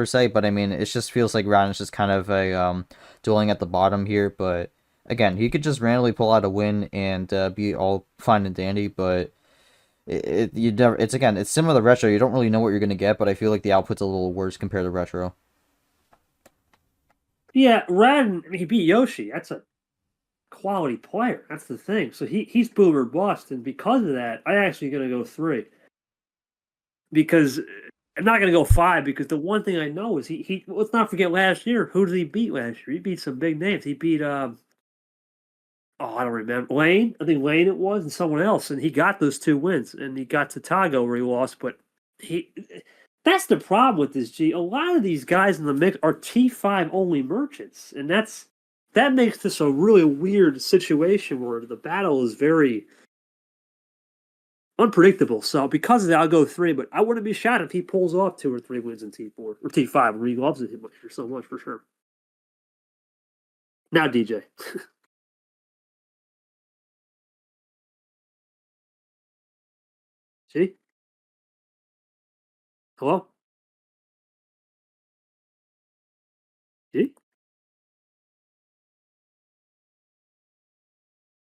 se, but I mean it just feels like Radin's just kind of a dueling at the bottom here. But again, he could just randomly pull out a win and be all fine and dandy. But it's similar to Retro. You don't really know what you're gonna get, but I feel like the output's a little worse compared to Retro. Yeah, Radin. I mean, he beat Yoshi. That's a quality player. That's the thing. So he's boomer bust, and because of that, I'm actually going to go 3 because I'm not going to go 5 because the one thing I know is he. Let's not forget last year. Who did he beat last year? He beat some big names. He beat I don't remember Lane. I think Lane it was, and someone else, and he got those 2 wins, and he got to Tago where he lost, but he. That's the problem with this G. A lot of these guys in the mix are T5 only merchants, and that makes this a really weird situation where the battle is very unpredictable. So because of that, I'll go 3, but I wouldn't be shocked if he pulls off 2 or 3 wins in T4 or T5 where he loves it so much for sure. Now DJ. See? Hello? See?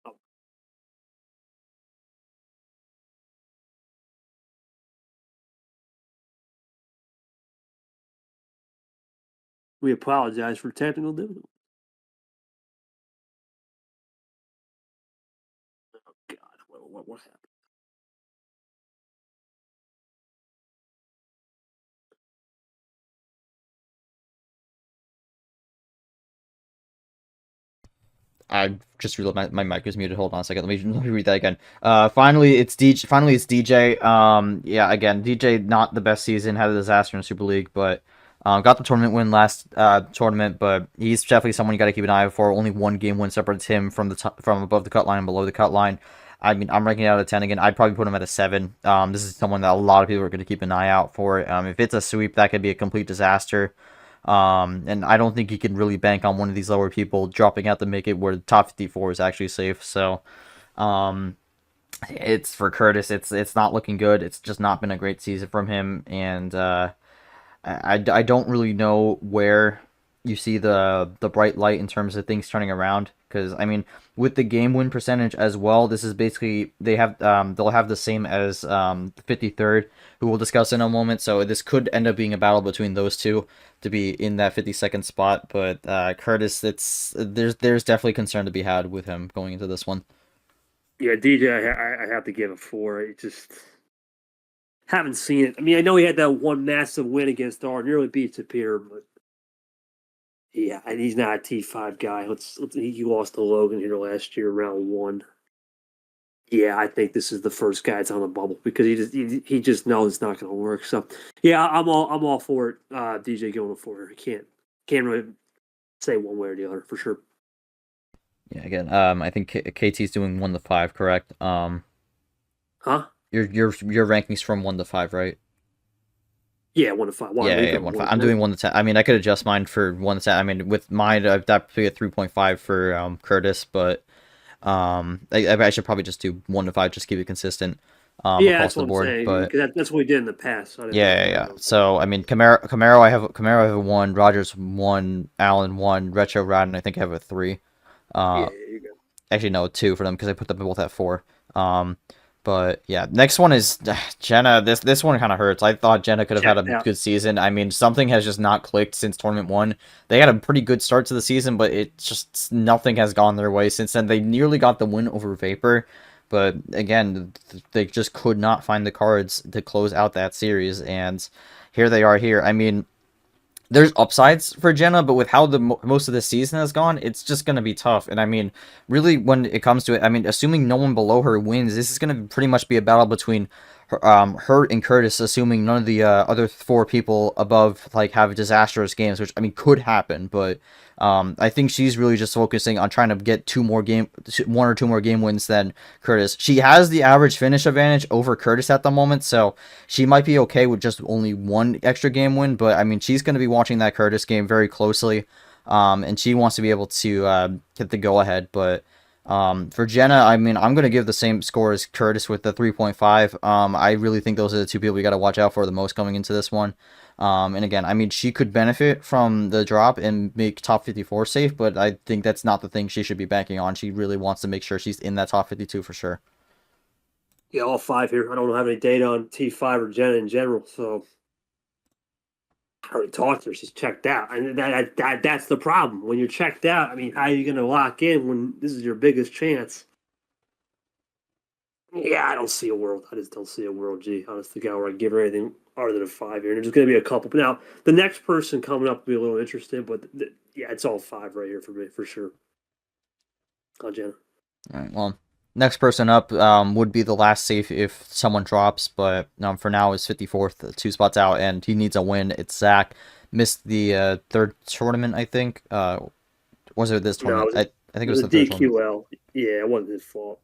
Oh, we apologize for technical difficulties. Oh God, what happened? I just realized my mic was muted. Hold on a second. Let me read that again. Finally it's DJ. Finally it's DJ. Yeah, again, DJ not the best season. Had a disaster in Super League, but got the tournament win last tournament. But he's definitely someone you got to keep an eye out for. Only 1 game win separates him from from above the cut line and below the cut line. I mean, I'm ranking it out of 10 again. I'd probably put him at a 7. This is someone that a lot of people are going to keep an eye out for. If it's a sweep, that could be a complete disaster. And I don't think you can really bank on one of these lower people dropping out to make it where the top 54 is actually safe. So, it's for Curtis. It's not looking good. It's just not been a great season from him, and I don't really know where you see the bright light in terms of things turning around. Because I mean, with the game win percentage as well, this is basically they'll have the same as 53rd, who we'll discuss in a moment. So this could end up being a battle between those two to be in that 52nd spot. But Curtis, there's definitely concern to be had with him going into this one. Yeah, DJ, I have to give a 4. I just haven't seen it. I mean, I know he had that one massive win against R, nearly beat Tapir, but yeah, and he's not a T5 guy. He lost to Logan here last year, round 1. Yeah, I think this is the first guy that's on the bubble because he just knows it's not going to work. So yeah, I'm all for it. DJ going to 4. I can't really say one way or the other for sure. Yeah, again, I think KT's doing 1 to 5, correct? Huh? Your rankings from 1 to 5, right? Yeah, 1 to 5. Yeah, 1 to 5. I'm doing 1 to 10. I mean, I could adjust mine for 1 to 10. I mean, with mine, that'd be a 3.5 for Curtis, but I should probably just do 1 to 5, just keep it consistent across the board. Saying, but that's what we did in the past. So yeah. So I mean, Camaro, I have a 1, Rogers 1, Allen 1, Retro Radin, I think I have a 3. Yeah, there you go. Actually, no, 2 for them because I put them both at 4. But yeah, next one is Jenna. This one kind of hurts. I thought Jenna could have had a Checked out. good season. I mean, something has just not clicked since tournament one. They had a pretty good start to the season, but it just nothing has gone their way since then. They nearly got the win over Vapor, but again, they just could not find the cards to close out that series. And here they are here. I mean, there's upsides for Jenna, but with how the most of the season has gone, it's just going to be tough. And I mean, really, when it comes to it, I mean, assuming no one below her wins, this is going to pretty much be a battle between her and Curtis, assuming none of the other four people above like have disastrous games, which I mean could happen. But I think she's really just focusing on trying to get one or two more game wins than Curtis. She has the average finish advantage over Curtis at the moment, so she might be okay with just only one extra game win. But I mean, she's going to be watching that Curtis game very closely, and she wants to be able to get the go ahead. But for Jenna, I mean, I'm going to give the same score as Curtis with the 3.5. I really think those are the two people we got to watch out for the most going into this one. And again, I mean, she could benefit from the drop and make top 54 safe, but I think that's not the thing she should be banking on. She really wants to make sure she's in that top 52 for sure. Yeah, all five here. I don't have any data on T5 or Jenna in general, so I already talked to her. She's checked out, and that's the problem. When you're checked out, I mean, how are you going to lock in when this is your biggest chance? Yeah, I don't see a world. I just don't see a world, G. Honest to God, where I give her anything other than a 5 here. And there's going to be a couple. But now, the next person coming up will be a little interesting, but yeah, it's all 5 right here for me, for sure. Oh, Jenna. All right, well, next person up would be the last safe if someone drops, but for now is 54th, 2 spots out, and he needs a win. It's Zach. Missed the third tournament, I think. Was it this tournament? No, I think it it was was a the third tournament. DQL. Yeah, it wasn't his fault.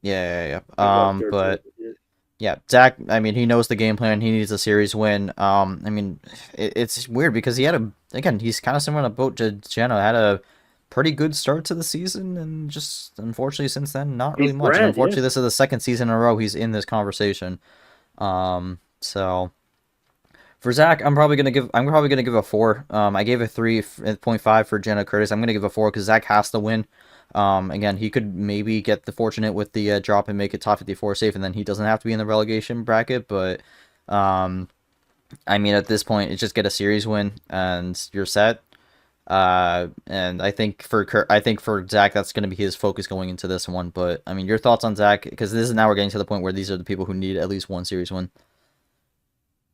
Yeah. He won third But tournament. Yeah. yeah, Zach, I mean, he knows the game plan. He needs a series win. I mean, it's weird because he had again, he's kind of similar to boat to Jenna, had a pretty good start to the season, and just unfortunately since then, not really He's much. And Brad, yeah. unfortunately, this is the second season in a row he's in this conversation. So for Zach, I'm probably gonna give a 4. I gave a 3.5 for Jenna Curtis. I'm gonna give a 4 because Zach has to win. Again, he could maybe get the fortunate with the drop and make it top 54 safe, and then he doesn't have to be in the relegation bracket. But I mean, at this point, it's just get a series win and you're set. And I think for Zach, that's going to be his focus going into this one. But I mean, your thoughts on Zach? Because this is now we're getting to the point where these are the people who need at least one series win.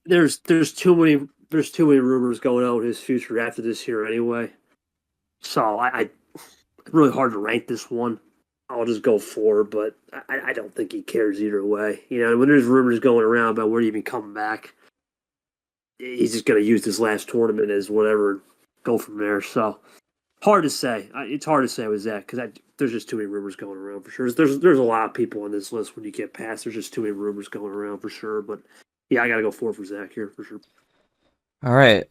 There's too many rumors going on with his future after this year anyway. So I really hard to rank this one. I'll just go 4, but I don't think he cares either way. You know, when there's rumors going around about where he be coming back, he's just going to use this last tournament as whatever, go from there. So hard to say. It's hard to say with Zach because there's just too many rumors going around for sure. There's a lot of people on this list when you get past. There's just too many rumors going around for sure. But yeah, I got to go 4 for Zach here for sure. All right.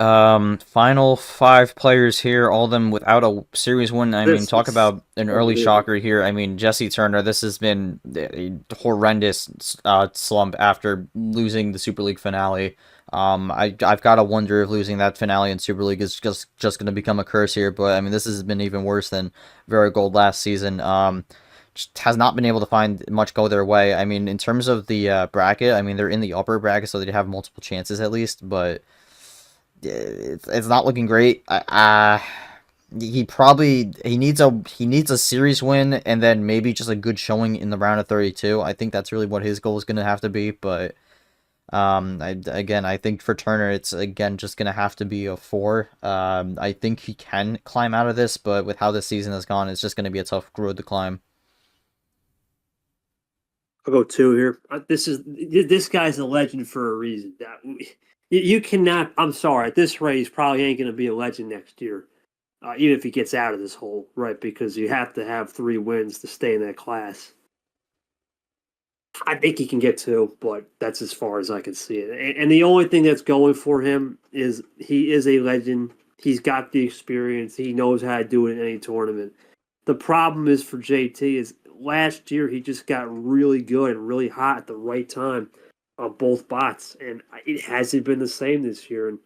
Final 5 players here, all of them without a series win. I mean, talk about an early shocker here. I mean, Jesse Turner, this has been a horrendous slump after losing the Super League finale. I've got to wonder if losing that finale in Super League is just going to become a curse here. But I mean, this has been even worse than Vera Gold last season. Just has not been able to find much go their way. I mean, in terms of the bracket, I mean, they're in the upper bracket, so they have multiple chances at least, but it's not looking great. He needs a series win and then maybe just a good showing in the round of 32. I think that's really what his goal is going to have to be. But I think for Turner, it's again just going to have to be a 4. I think he can climb out of this, but with how this season has gone, it's just going to be a tough road to climb. I'll go 2 here. This guy's a legend for a reason. You cannot. I'm sorry. At this rate, he's probably ain't going to be a legend next year, even if he gets out of this hole, right? Because you have to have 3 wins to stay in that class. I think he can get 2, but that's as far as I can see it. And the only thing that's going for him is he is a legend. He's got the experience. He knows how to do it in any tournament. The problem is for JT is last year he just got really good and really hot at the right time on both bots, and it hasn't been the same this year. And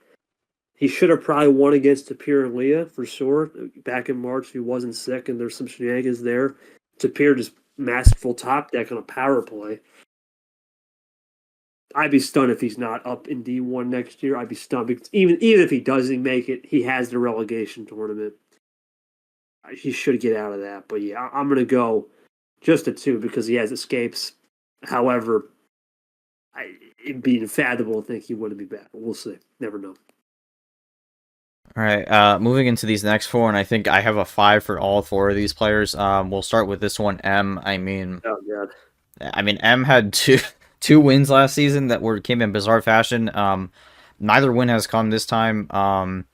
he should have probably won against Tapir and Leah for sure. Back in March, he wasn't sick, and there's some shenanigans there. Tapir just masterful top deck on a power play. I'd be stunned if he's not up in D1 next year. I'd be stunned because even if he doesn't make it, he has the relegation tournament. He should get out of that. But yeah, I'm gonna go just a 2 because he has escapes. However, it'd be unfathomable to think he wouldn't be back. We'll see. Never know. All right, moving into these next 4, and I think I have a 5 for all 4 of these players. We'll start with this one, M. Oh god. M had two wins last season that came in bizarre fashion. Neither win has come this time.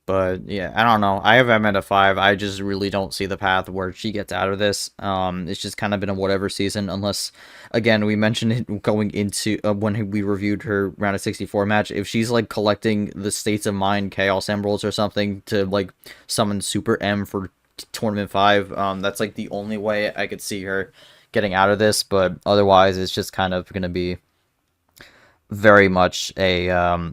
But yeah, I don't know. I have M at a 5. I just really don't see the path where she gets out of this. It's just kind of been a whatever season, unless, again, we mentioned it going into when we reviewed her round of 64 match. If she's like collecting the States of Mind Chaos Emeralds or something to like summon Super M for Tournament 5, that's like the only way I could see her getting out of this. But otherwise, it's just kind of going to be very much a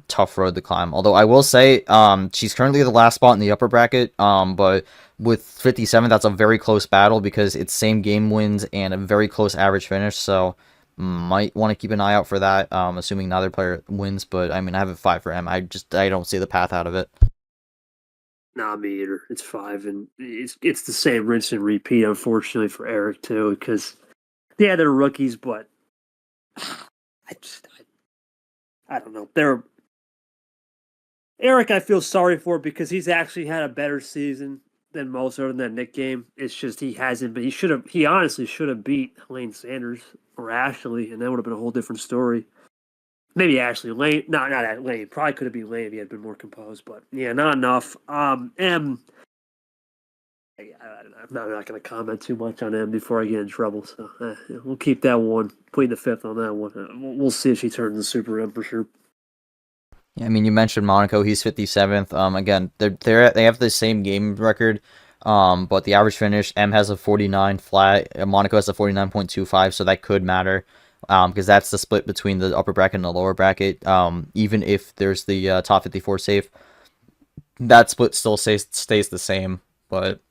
tough road to climb. Although I will say she's currently the last spot in the upper bracket, but with 57, that's a very close battle because it's same game wins and a very close average finish, so might want to keep an eye out for that, assuming neither player wins. But I mean, I have a 5 for M. I don't see the path out of it. Nah, me either. It's 5, and it's the same rinse and repeat, unfortunately, for Eric too, because yeah, they're rookies, but I don't know. Eric, I feel sorry for because he's actually had a better season than most, other than that Nick game. It's just he hasn't been. He honestly should have beat Lane Sanders or Ashley, and that would have been a whole different story. Maybe Ashley Lane, not Lane. Probably could have been Lane if he had been more composed, but yeah, not enough. M. I'm not going to comment too much on M before I get in trouble. So we'll keep that one. Plead the 5th on that one. We'll see if she turns into Super M for sure. Yeah, I mean, you mentioned Monaco. He's 57th. Again, they have the same game record. But the average finish, M has a 49 flat. Monaco has a 49.25, so that could matter. Because that's the split between the upper bracket and the lower bracket. Even if there's the top 54 safe, that split still stays the same. But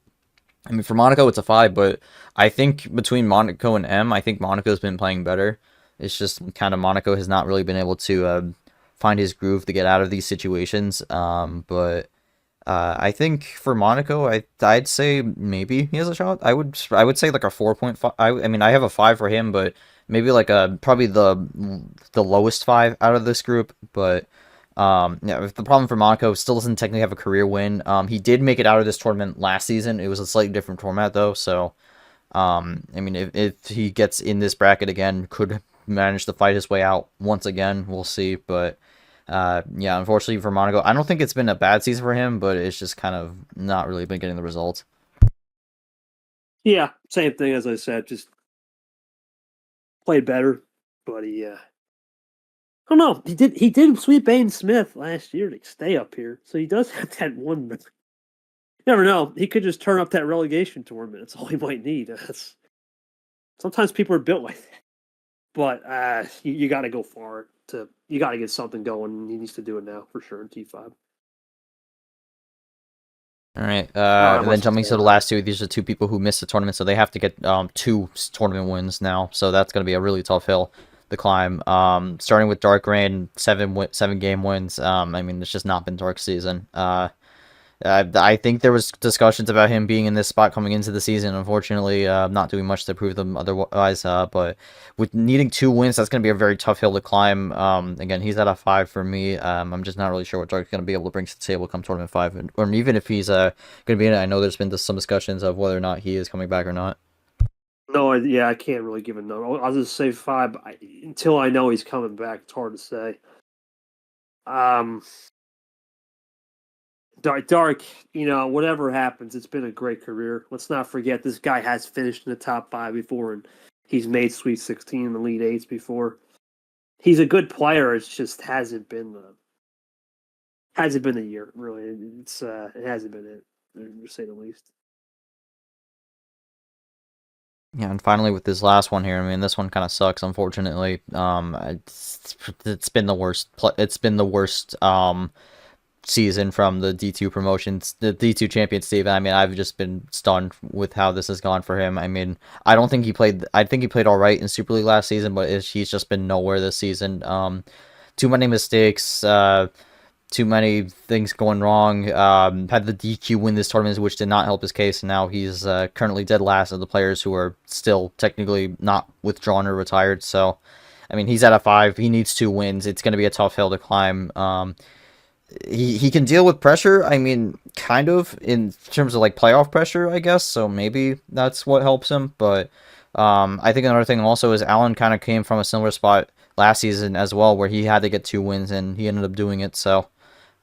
I mean, for Monaco, it's a 5, but I think between Monaco and M, I think Monaco's been playing better. It's just kind of Monaco has not really been able to find his groove to get out of these situations. But I think for Monaco, I'd say maybe he has a shot. I would say like a 4.5. I mean, I have a 5 for him, but maybe like probably the lowest 5 out of this group. But yeah, the problem for Monaco still doesn't technically have a career win. He did make it out of this tournament last season. It was a slightly different format though, so I mean, if he gets in this bracket again, could manage to fight his way out once again. We'll see, but yeah, unfortunately for Monaco, I don't think it's been a bad season for him, but it's just kind of not really been getting the results. Yeah, same thing as I said. Just played better, but I don't know. He did sweep Bain Smith last year to stay up here, so he does have that one. You never know. He could just turn up that relegation tournament. That's all he might need. Sometimes people are built like that, but you got to go for it. You got to get something going. And he needs to do it now for sure in T5. All right, and then jumping to the last 2, these are 2 people who missed the tournament, so they have to get 2 tournament wins now. So that's going to be a really tough hill to climb. Starting with Dark Rain, 7 game wins. I mean, it's just not been Dark's season. I think there was discussions about him being in this spot coming into the season. Unfortunately, not doing much to prove them otherwise. But with needing 2 wins, that's going to be a very tough hill to climb. Again, he's at a 5 for me. I'm just not really sure what Dark's going to be able to bring to the table come Tournament 5. Or even if he's going to be in it. I know there's been some discussions of whether or not he is coming back or not. No, I can't really give a number. I'll just say 5. Until I know he's coming back, it's hard to say. Dark, whatever happens, it's been a great career. Let's not forget this guy has finished in the top 5 before, and he's made Sweet 16 and Elite 8s before. He's a good player. It just hasn't been the year, really. It hasn't been it, to say the least. Yeah, and finally with this last one here, I mean, this one kind of sucks, unfortunately. It's been the worst. It's been the worst season from the D2 promotions, the D2 champion Steve. I mean, I've just been stunned with how this has gone for him. I mean, I don't think he played. I think he played all right in Super League last season, but he's just been nowhere this season. Too many mistakes. Too many things going wrong. Had the DQ win this tournament, which did not help his case. And now he's currently dead last of the players who are still technically not withdrawn or retired. So, I mean, he's at a 5. He needs 2 wins. It's going to be a tough hill to climb. He can deal with pressure. I mean, kind of in terms of like playoff pressure, I guess. So maybe that's what helps him. But I think another thing also is Allen kind of came from a similar spot last season as well, where he had to get 2 wins and he ended up doing it. So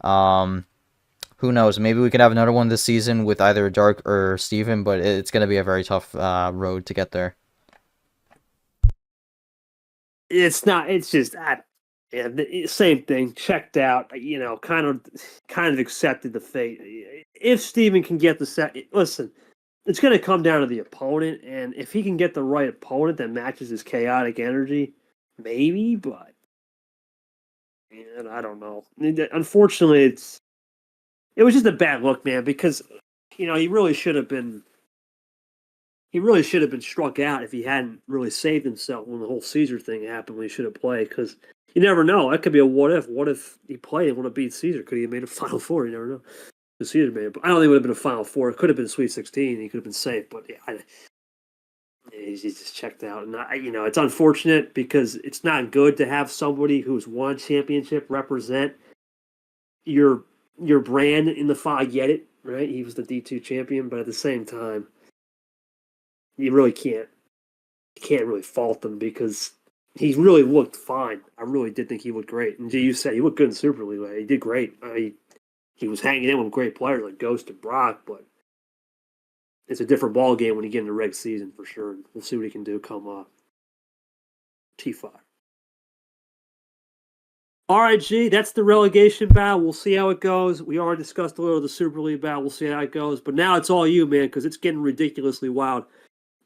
who knows? Maybe we could have another one this season with either Dark or Steven, but it's going to be a very tough road to get there. It's not. It's just yeah, same thing. Checked out. You know, kind of accepted the fate. If Steven can get the set, listen, it's going to come down to the opponent, and if he can get the right opponent that matches his chaotic energy, maybe. But and I don't know. Unfortunately, it was just a bad look, man. Because you know he really should have been struck out if he hadn't really saved himself when the whole Caesar thing happened. When he should have played, because you never know. That could be a what if. What if he played and would have beat Caesar? Could he have made a Final Four? You never know. The Caesar made it. But I don't think it would have been a Final Four. It could have been a Sweet 16. He could have been safe. But yeah, he's just checked out. And you know, it's unfortunate because it's not good to have somebody who's won a championship represent your brand in the I get it, right? He was the D2 champion, but at the same time, you really can't really fault him because he really looked fine. I really did think he looked great. And you said he looked good in Super League. He did great. He was hanging in with great players like Ghost and Brock, but it's a different ball game when you get into reg season for sure. We'll see what he can do come T5. All right, G, that's the relegation battle. We'll see how it goes. We already discussed a little of the Super League battle. We'll see how it goes. But now it's all you, man, because it's getting ridiculously wild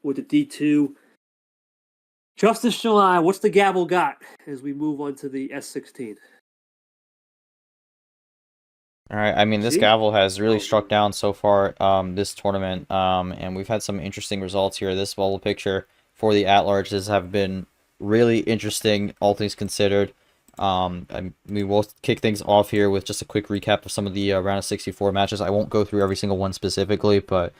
with the D2. Justice July, what's the gavel got as we move on to the S16? All right, I mean, this gavel has really struck down so far this tournament, and we've had some interesting results here. This bubble picture for the at-larges have been really interesting, all things considered. We will kick things off here with just a quick recap of some of the round of 64 matches. I won't go through every single one specifically, but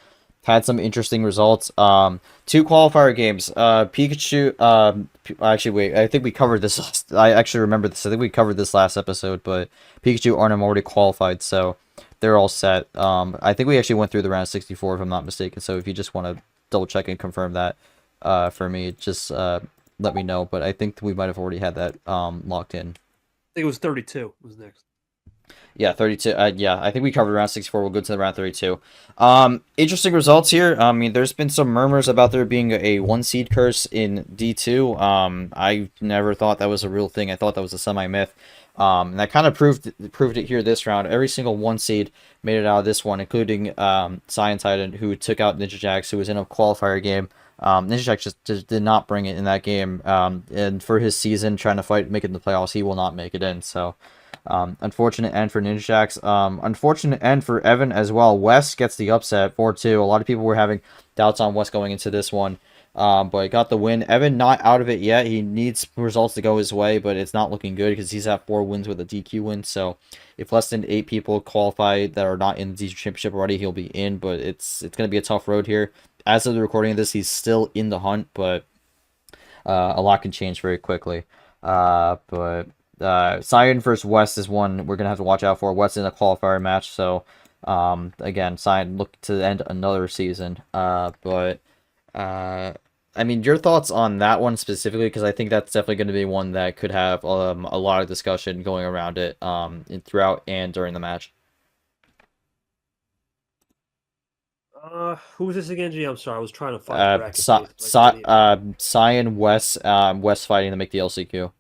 had some interesting results. 2 qualifier games. Pikachu. Actually, wait. I think we covered this. I actually remember this. I think we covered this last episode. But Pikachu Arnhem already qualified, so they're all set. I think we actually went through the round of 64, if I'm not mistaken. So if you just want to double check and confirm that, for me, just let me know. But I think we might have already had that locked in. I think it was 32 was next. Yeah, 32. Yeah, I think we covered round 64. We'll go to the round 32. Interesting results here. I mean, there's been some murmurs about there being a 1-seed curse in D2. I never thought that was a real thing. I thought that was a semi-myth. And that kind of proved it here this round. Every single 1-seed made it out of this one, including Cyan Titan, who took out Ninja Jax, who was in a qualifier game. Ninja Jax just did not bring it in that game. And for his season, trying to make it in the playoffs, he will not make it in. So unfortunate end for Ninja Jax. Unfortunate end for Evan as well. West gets the upset 4-2. A lot of people were having doubts on West going into this one. But he got the win. Evan not out of it yet. He needs results to go his way, but it's not looking good because he's at 4 wins with a DQ win. So if less than 8 people qualify that are not in the D2 championship already, he'll be in. But it's going to be a tough road here. As of the recording of this, he's still in the hunt, but a lot can change very quickly. But Cyan versus West is one we're going to have to watch out for. West in a qualifier match, so again, Cyan look to end another season. But I mean, your thoughts on that one specifically, because I think that's definitely going to be one that could have a lot of discussion going around it throughout and during the match. Who was this again, G? I'm sorry, I was trying to find Cyan West fighting to make the LCQ.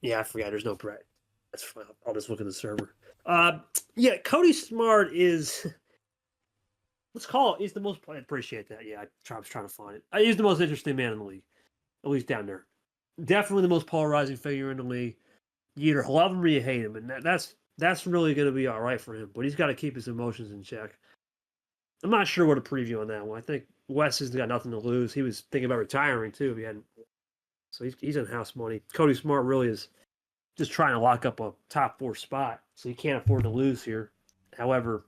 Yeah, I forgot. There's no Brett. That's fine. I'll just look at the server. Yeah, Cody Smart is. Let's call it. He's the most. I appreciate that. Yeah, I was trying to find it. He's the most interesting man in the league, at least down there. Definitely the most polarizing figure in the league. You either love him or you hate him, and that's That's really going to be all right for him, but he's got to keep his emotions in check. I'm not sure what to preview on that one. I think Wes has got nothing to lose. He was thinking about retiring too if he hadn't. So he's in house money. Cody Smart really is just trying to lock up a top 4 spot, so he can't afford to lose here. However,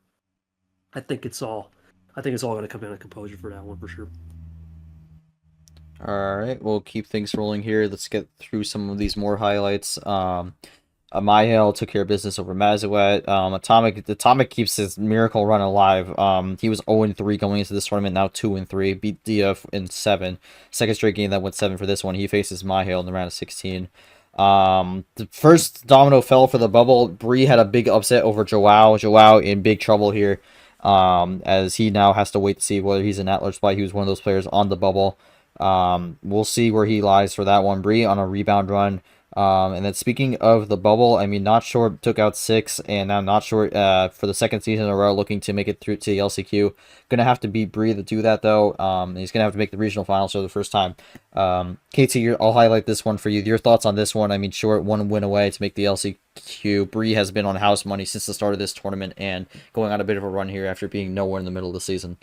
I think it's all going to come down to composure for that one for sure. All right, we'll keep things rolling here. Let's get through some of these more highlights. Maihel took care of business over Mazawet. Atomic keeps his miracle run alive. He was 0-3 going into this tournament, now 2-3. Beat DF in 7. Second straight game that went 7 for this one. He faces Maihel in the round of 16. The first domino fell for the bubble. Bree had a big upset over Joao. Joao in big trouble here. As he now has to wait to see whether he's an at-large spot. He was one of those players on the bubble. We'll see where he lies for that one. Bree on a rebound run. And then speaking of the bubble, I mean, Not Short took out 6, and now Not Short for the second season in a row looking to make it through to the LCQ. Gonna have to beat Bree to do that though. He's gonna have to make the regional finals for the first time. KT, I'll highlight this one for you. Your thoughts on this one? I mean, Short 1 win away to make the LCQ. Bree has been on house money since the start of this tournament and going on a bit of a run here after being nowhere in the middle of the season.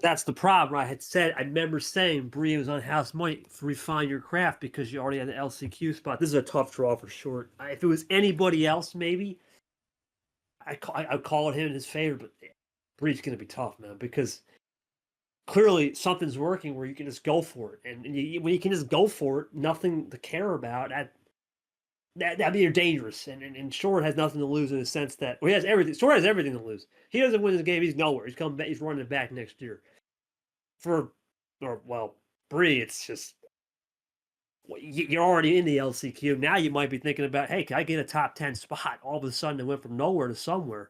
That's the problem. I remember saying Bree was on house money to refine your craft because you already had the LCQ spot. This is a tough draw for Short. If it was anybody else, maybe I'd call it him in his favor, but Bree's going to be tough, man, because clearly something's working where you can just go for it. And when you can just go for it, nothing to care about, that'd be dangerous. And Short has nothing to lose in the sense that he has everything. Short has everything to lose. He doesn't win this game, he's nowhere. He's coming back. He's running it back next year. Bree, it's just you're already in the LCQ. Now you might be thinking about, hey, can I get a top 10 spot? All of a sudden, it went from nowhere to somewhere.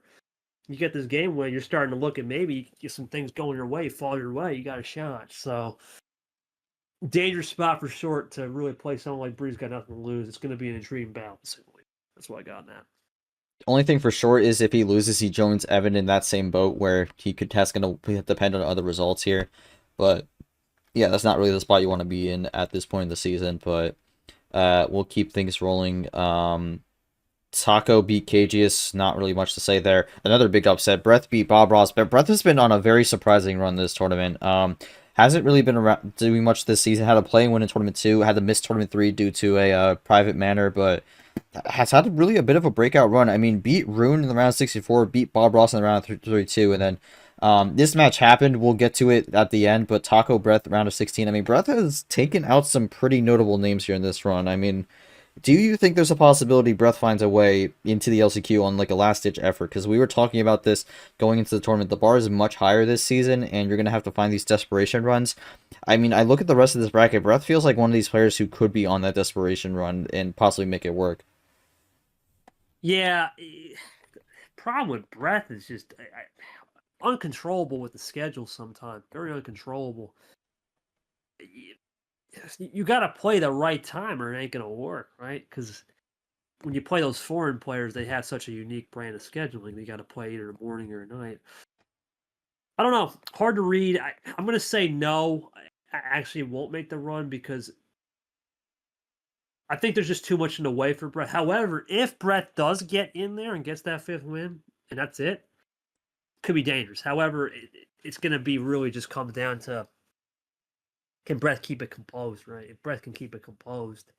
You get this game win, you're starting to look at maybe get some things going your way, fall your way. You got a shot. So, dangerous spot for Short to really play someone like Bree's got nothing to lose. It's going to be an intriguing battle. That's what I got on that. Only thing for Short is if he loses, he joins Evan in that same boat where that's going to depend on other results here. But yeah, that's not really the spot you want to be in at this point in the season. But we'll keep things rolling. Taco beat Cagius. Not really much to say there. Another big upset. Breath beat Bob Ross. But Breath has been on a very surprising run this tournament. Hasn't really been around doing much this season. Had a playing win in Tournament 2. Had to miss Tournament 3 due to a private manner. But has had really a bit of a breakout run. I mean, beat Rune in the round of 64. Beat Bob Ross in the round of 32. And then this match happened. We'll get to it at the end, but Taco Breath round of 16. I mean, Breath has taken out some pretty notable names here in this run. I mean, do you think there's a possibility Breath finds a way into the LCQ on like a last-ditch effort? Because we were talking about this going into the tournament. The bar is much higher this season, and you're going to have to find these desperation runs. I mean, I look at the rest of this bracket. Breath feels like one of these players who could be on that desperation run and possibly make it work. Yeah, problem with Breath is just uncontrollable with the schedule sometimes. Very uncontrollable. You got to play the right time or it ain't going to work, right? Because when you play those foreign players, they have such a unique brand of scheduling. You got to play either a morning or a night. I don't know. Hard to read. I'm going to say no. I actually won't make the run because I think there's just too much in the way for Brett. However, if Brett does get in there and gets that 5th win, and that's it, could be dangerous. However, it's going to be really just comes down to can Brett keep it composed, right? If Brett can keep it composed,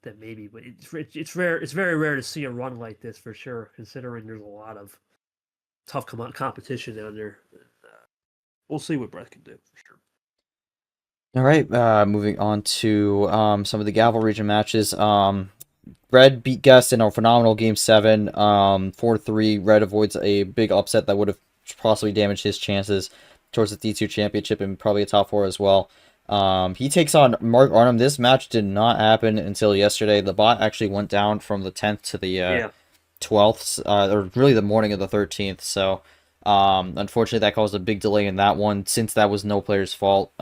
then maybe. But it's rare. It's very rare to see a run like this for sure, considering there's a lot of tough competition down there. We'll see what Brett can do for sure. All right, moving on to some of the Gavel region matches. Red beat Guest in a phenomenal Game 7, 4-3. Red avoids a big upset that would have possibly damaged his chances towards the D2 championship and probably a top 4 as well. He takes on Mark Arnhem. This match did not happen until yesterday. The bot actually went down from the 10th to the 12th, or really the morning of the 13th. So, unfortunately, that caused a big delay in that one. Since that was no player's fault,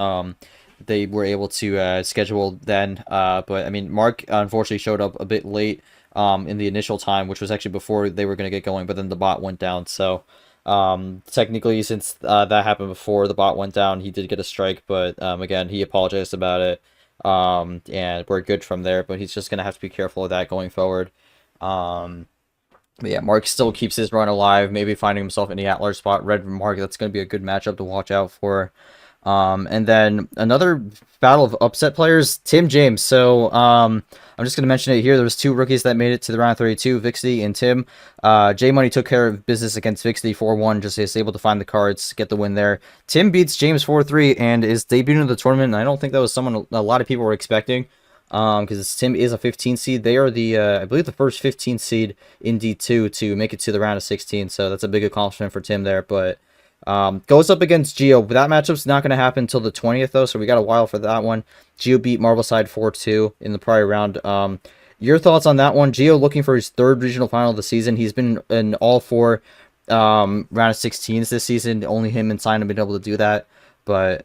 they were able to schedule then. But, I mean, Mark unfortunately showed up a bit late in the initial time, which was actually before they were going to get going, but then the bot went down. So, technically, since that happened before the bot went down, he did get a strike, but again, he apologized about it, and we're good from there, but he's just going to have to be careful of that going forward. But yeah, Mark still keeps his run alive, maybe finding himself in the at-large spot. Red Mark, that's going to be a good matchup to watch out for. And then another battle of upset players, Tim James. So I'm just going to mention it here. There was two rookies that made it to the round 32, Vixie and Tim. J Money took care of business against Vixie 4-1, just is able to find the cards, get the win there. Tim beats James 4-3 and is debuting in the tournament. And I don't think that was someone a lot of people were expecting. Because Tim is a 15 seed. They are the, I believe, the first 15 seed in D2 to make it to the round of 16. So that's a big accomplishment for Tim there. But goes up against Geo. That matchup's not going to happen until the 20th, though, so we got a while for that one. Geo beat Marbleside 4-2 in the prior round. Your thoughts on that one? Geo looking for his third regional final of the season. He's been in all four round of 16s this season. Only him and Sign have been able to do that. But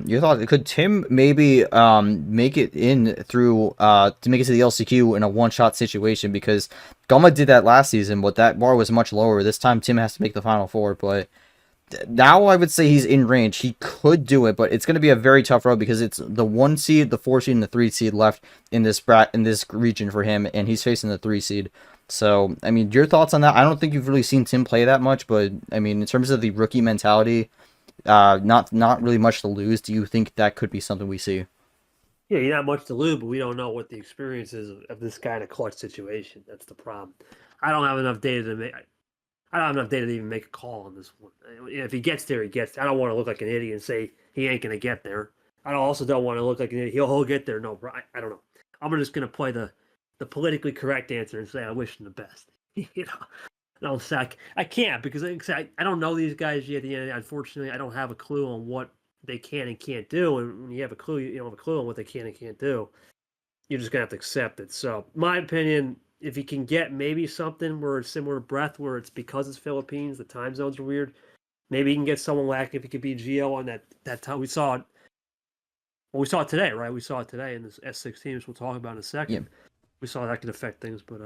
your thoughts, could Tim maybe make it in through to make it to the LCQ in a one-shot situation? Because Gama did that last season, but that bar was much lower. This time Tim has to make the final four, but now I would say he's in range. He could do it, but it's going to be a very tough road because it's the 1 seed, the 4 seed, and the 3 seed left in this region for him, and he's facing the 3 seed. So, I mean, your thoughts on that? I don't think you've really seen Tim play that much, but I mean, in terms of the rookie mentality, not really much to lose. Do you think that could be something we see? Yeah, you not much to lose, but we don't know what the experience is of this kind of clutch situation. That's the problem. I don't have enough data to make. I don't have enough data to even make a call on this one. If he gets there, he gets there. I don't want to look like an idiot and say he ain't going to get there. I also don't want to look like an idiot. He'll get there. No, bro. I don't know. I'm just going to play the politically correct answer and say I wish him the best. you know, no, I can't because I don't know these guys yet. At the end, unfortunately, I don't have a clue on what they can and can't do. And when you have a clue, you don't have a clue on what they can and can't do. You're just gonna have to accept it. So, my opinion, if you can get maybe something where it's similar to Breath, where it's because it's Philippines, the time zones are weird. Maybe you can get someone lacking if he could be Geo on that time. We saw it. Well, we saw it today, right? We saw it today in this S16, which we'll talk about in a second. Yeah. We saw that could affect things, but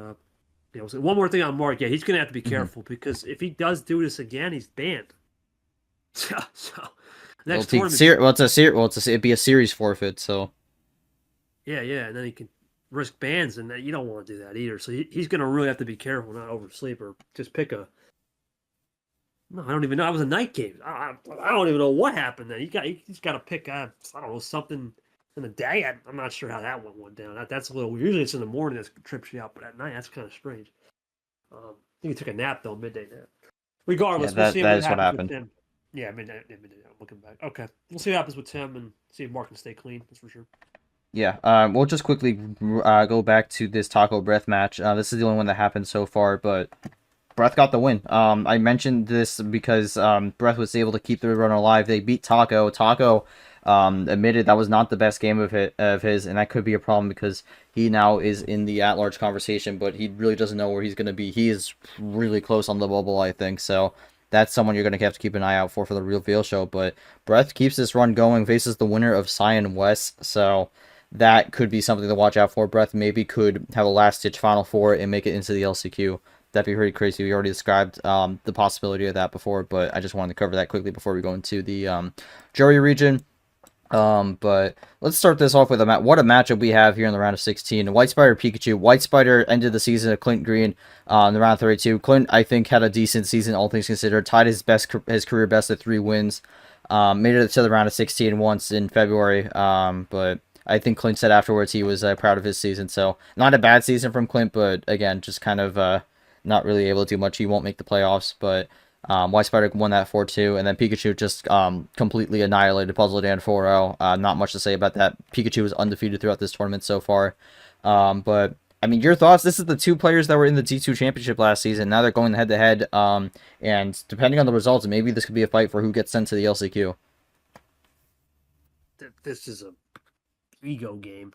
so one more thing on Mark. Yeah, he's gonna have to be careful because if he does do this again, he's banned. So next tournament. It'd be a series forfeit. So Yeah, and then he can risk bans, and you don't want to do that either. So he's going to really have to be careful not oversleep or just pick a. No, I don't even know. It was a night game. I don't even know what happened then. He's got to pick. I don't know, something in the day. I'm not sure how that one went down. That's a little weird. Usually it's in the morning that trips you out, but at night that's kind of strange. I think he took a nap though, midday nap. Regardless, yeah, we'll see that is what what happened. With Tim. Yeah, midday. I'm looking back. Okay, we'll see what happens with Tim and see if Mark can stay clean. That's for sure. Yeah, we'll just quickly go back to this Taco Breath match. This is the only one that happened so far, but Breath got the win. I mentioned this because Breath was able to keep the run alive. They beat Taco. Taco admitted that was not the best game of his, and that could be a problem because he now is in the at-large conversation, but he really doesn't know where he's going to be. He is really close on the bubble, I think, so that's someone you're going to have to keep an eye out for the reveal show. But Breath keeps this run going, faces the winner of Cyan West, so that could be something to watch out for. Breath maybe could have a last-ditch Final Four and make it into the LCQ. That'd be pretty crazy. We already described the possibility of that before, but I just wanted to cover that quickly before we go into the jury region. But let's start this off with what a matchup we have here in the round of 16. White Spider Pikachu. White Spider ended the season of Clint Green in the round 32. Clint, I think, had a decent season, all things considered. Tied his career best at 3 wins. Made it to the round of 16 once in February. But I think Clint said afterwards he was proud of his season. So not a bad season from Clint, but again, just kind of not really able to do much. He won't make the playoffs, but White Spider won that 4-2, and then Pikachu just completely annihilated Puzzle Dan 4-0. Not much to say about that. Pikachu was undefeated throughout this tournament so far. But, I mean, your thoughts? This is the 2 players that were in the D2 Championship last season. Now they're going head-to-head, and depending on the results, maybe this could be a fight for who gets sent to the LCQ. This is a ego game.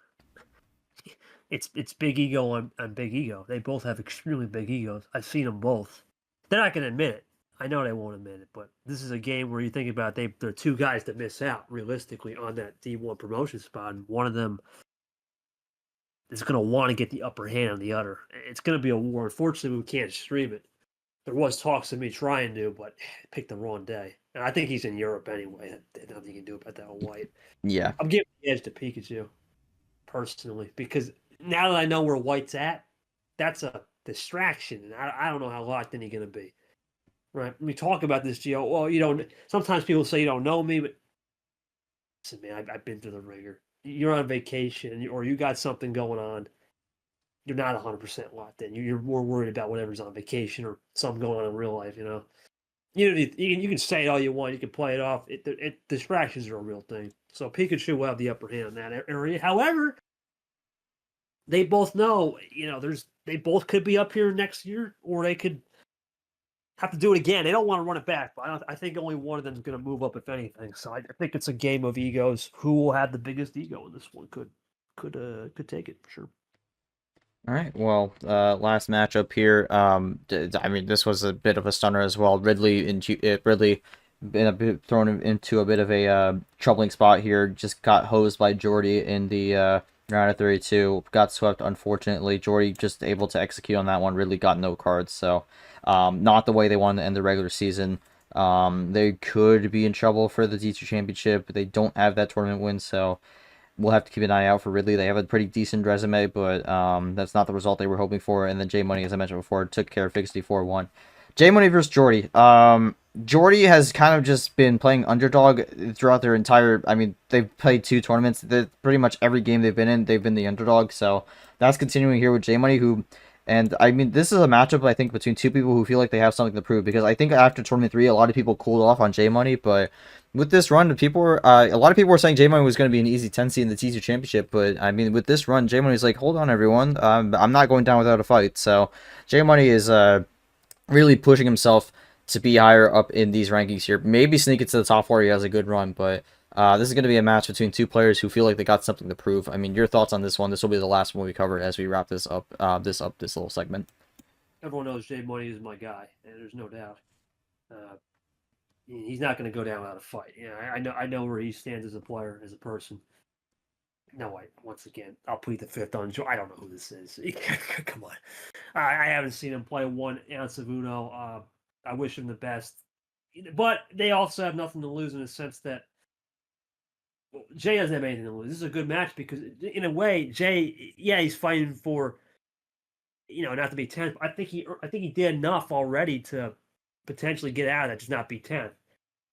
It's big ego on big ego. They both have extremely big egos. I've seen them both. They're not going to admit it. I know they won't admit it, but this is a game where you think about there are 2 guys that miss out realistically on that D1 promotion spot, and one of them is going to want to get the upper hand on the other. It's going to be a war. Unfortunately, we can't stream it. There was talks of me trying to, but I picked the wrong day. And I think he's in Europe anyway. There's nothing you can do about that on White. Yeah. I'm giving the edge to Pikachu, personally, because now that I know where White's at, that's a distraction. And I don't know how locked in you're going to be. Right? We talk about this, Gio. Well, you don't. Sometimes people say you don't know me, but listen, man, I've been through the ringer. You're on vacation, or you got something going on. You're not 100% locked in. You're more worried about whatever's on vacation or something going on in real life. You can say it all you want. You can play it off. Distractions are a real thing. So Pikachu will have the upper hand in that area. However, they both know, they both could be up here next year, or they could have to do it again. They don't want to run it back, but I think only one of them is going to move up, if anything. So I think it's a game of egos. Who will have the biggest ego in this one could take it for sure. All right. Well, last matchup here. I mean, this was a bit of a stunner as well. Ridley been thrown into a bit of a troubling spot here. Just got hosed by Jordy in the round of 32. Got swept, unfortunately. Jordy just able to execute on that one. Ridley got no cards, so not the way they wanted to end the regular season. They could be in trouble for the D2 championship, but they don't have that tournament win, so we'll have to keep an eye out for Ridley. They have a pretty decent resume, but that's not the result they were hoping for. And then J Money, as I mentioned before, took care of Figsty 4-1. J Money versus Jordy. Jordy has kind of just been playing underdog throughout their entire. I mean, they've played 2 tournaments. Pretty much every game they've been the underdog. So that's continuing here with J Money, who. And I mean, this is a matchup, I think, between 2 people who feel like they have something to prove. Because I think after Tournament 3, a lot of people cooled off on J Money. But with this run, a lot of people were saying J Money was going to be an easy 10 seed in the T2 Championship. But I mean, with this run, J Money's like, hold on, everyone. I'm not going down without a fight. So J Money is really pushing himself to be higher up in these rankings here. Maybe sneak it to the top 4. He has a good run. But this is going to be a match between 2 players who feel like they got something to prove. I mean, your thoughts on this one? This will be the last one we cover as we wrap this up. This little segment. Everyone knows J Money is my guy, and there's no doubt. He's not going to go down without a fight. I know where he stands as a player, as a person. No, once again, I'll plead the fifth on Joe. I don't know who this is. Come on. I haven't seen him play 1 ounce of Uno. I wish him the best. But they also have nothing to lose in the sense that Jay doesn't have anything to lose. This is a good match because, in a way, Jay, he's fighting for, not to be 10th. I think he did enough already to potentially get out of that, just not be 10th.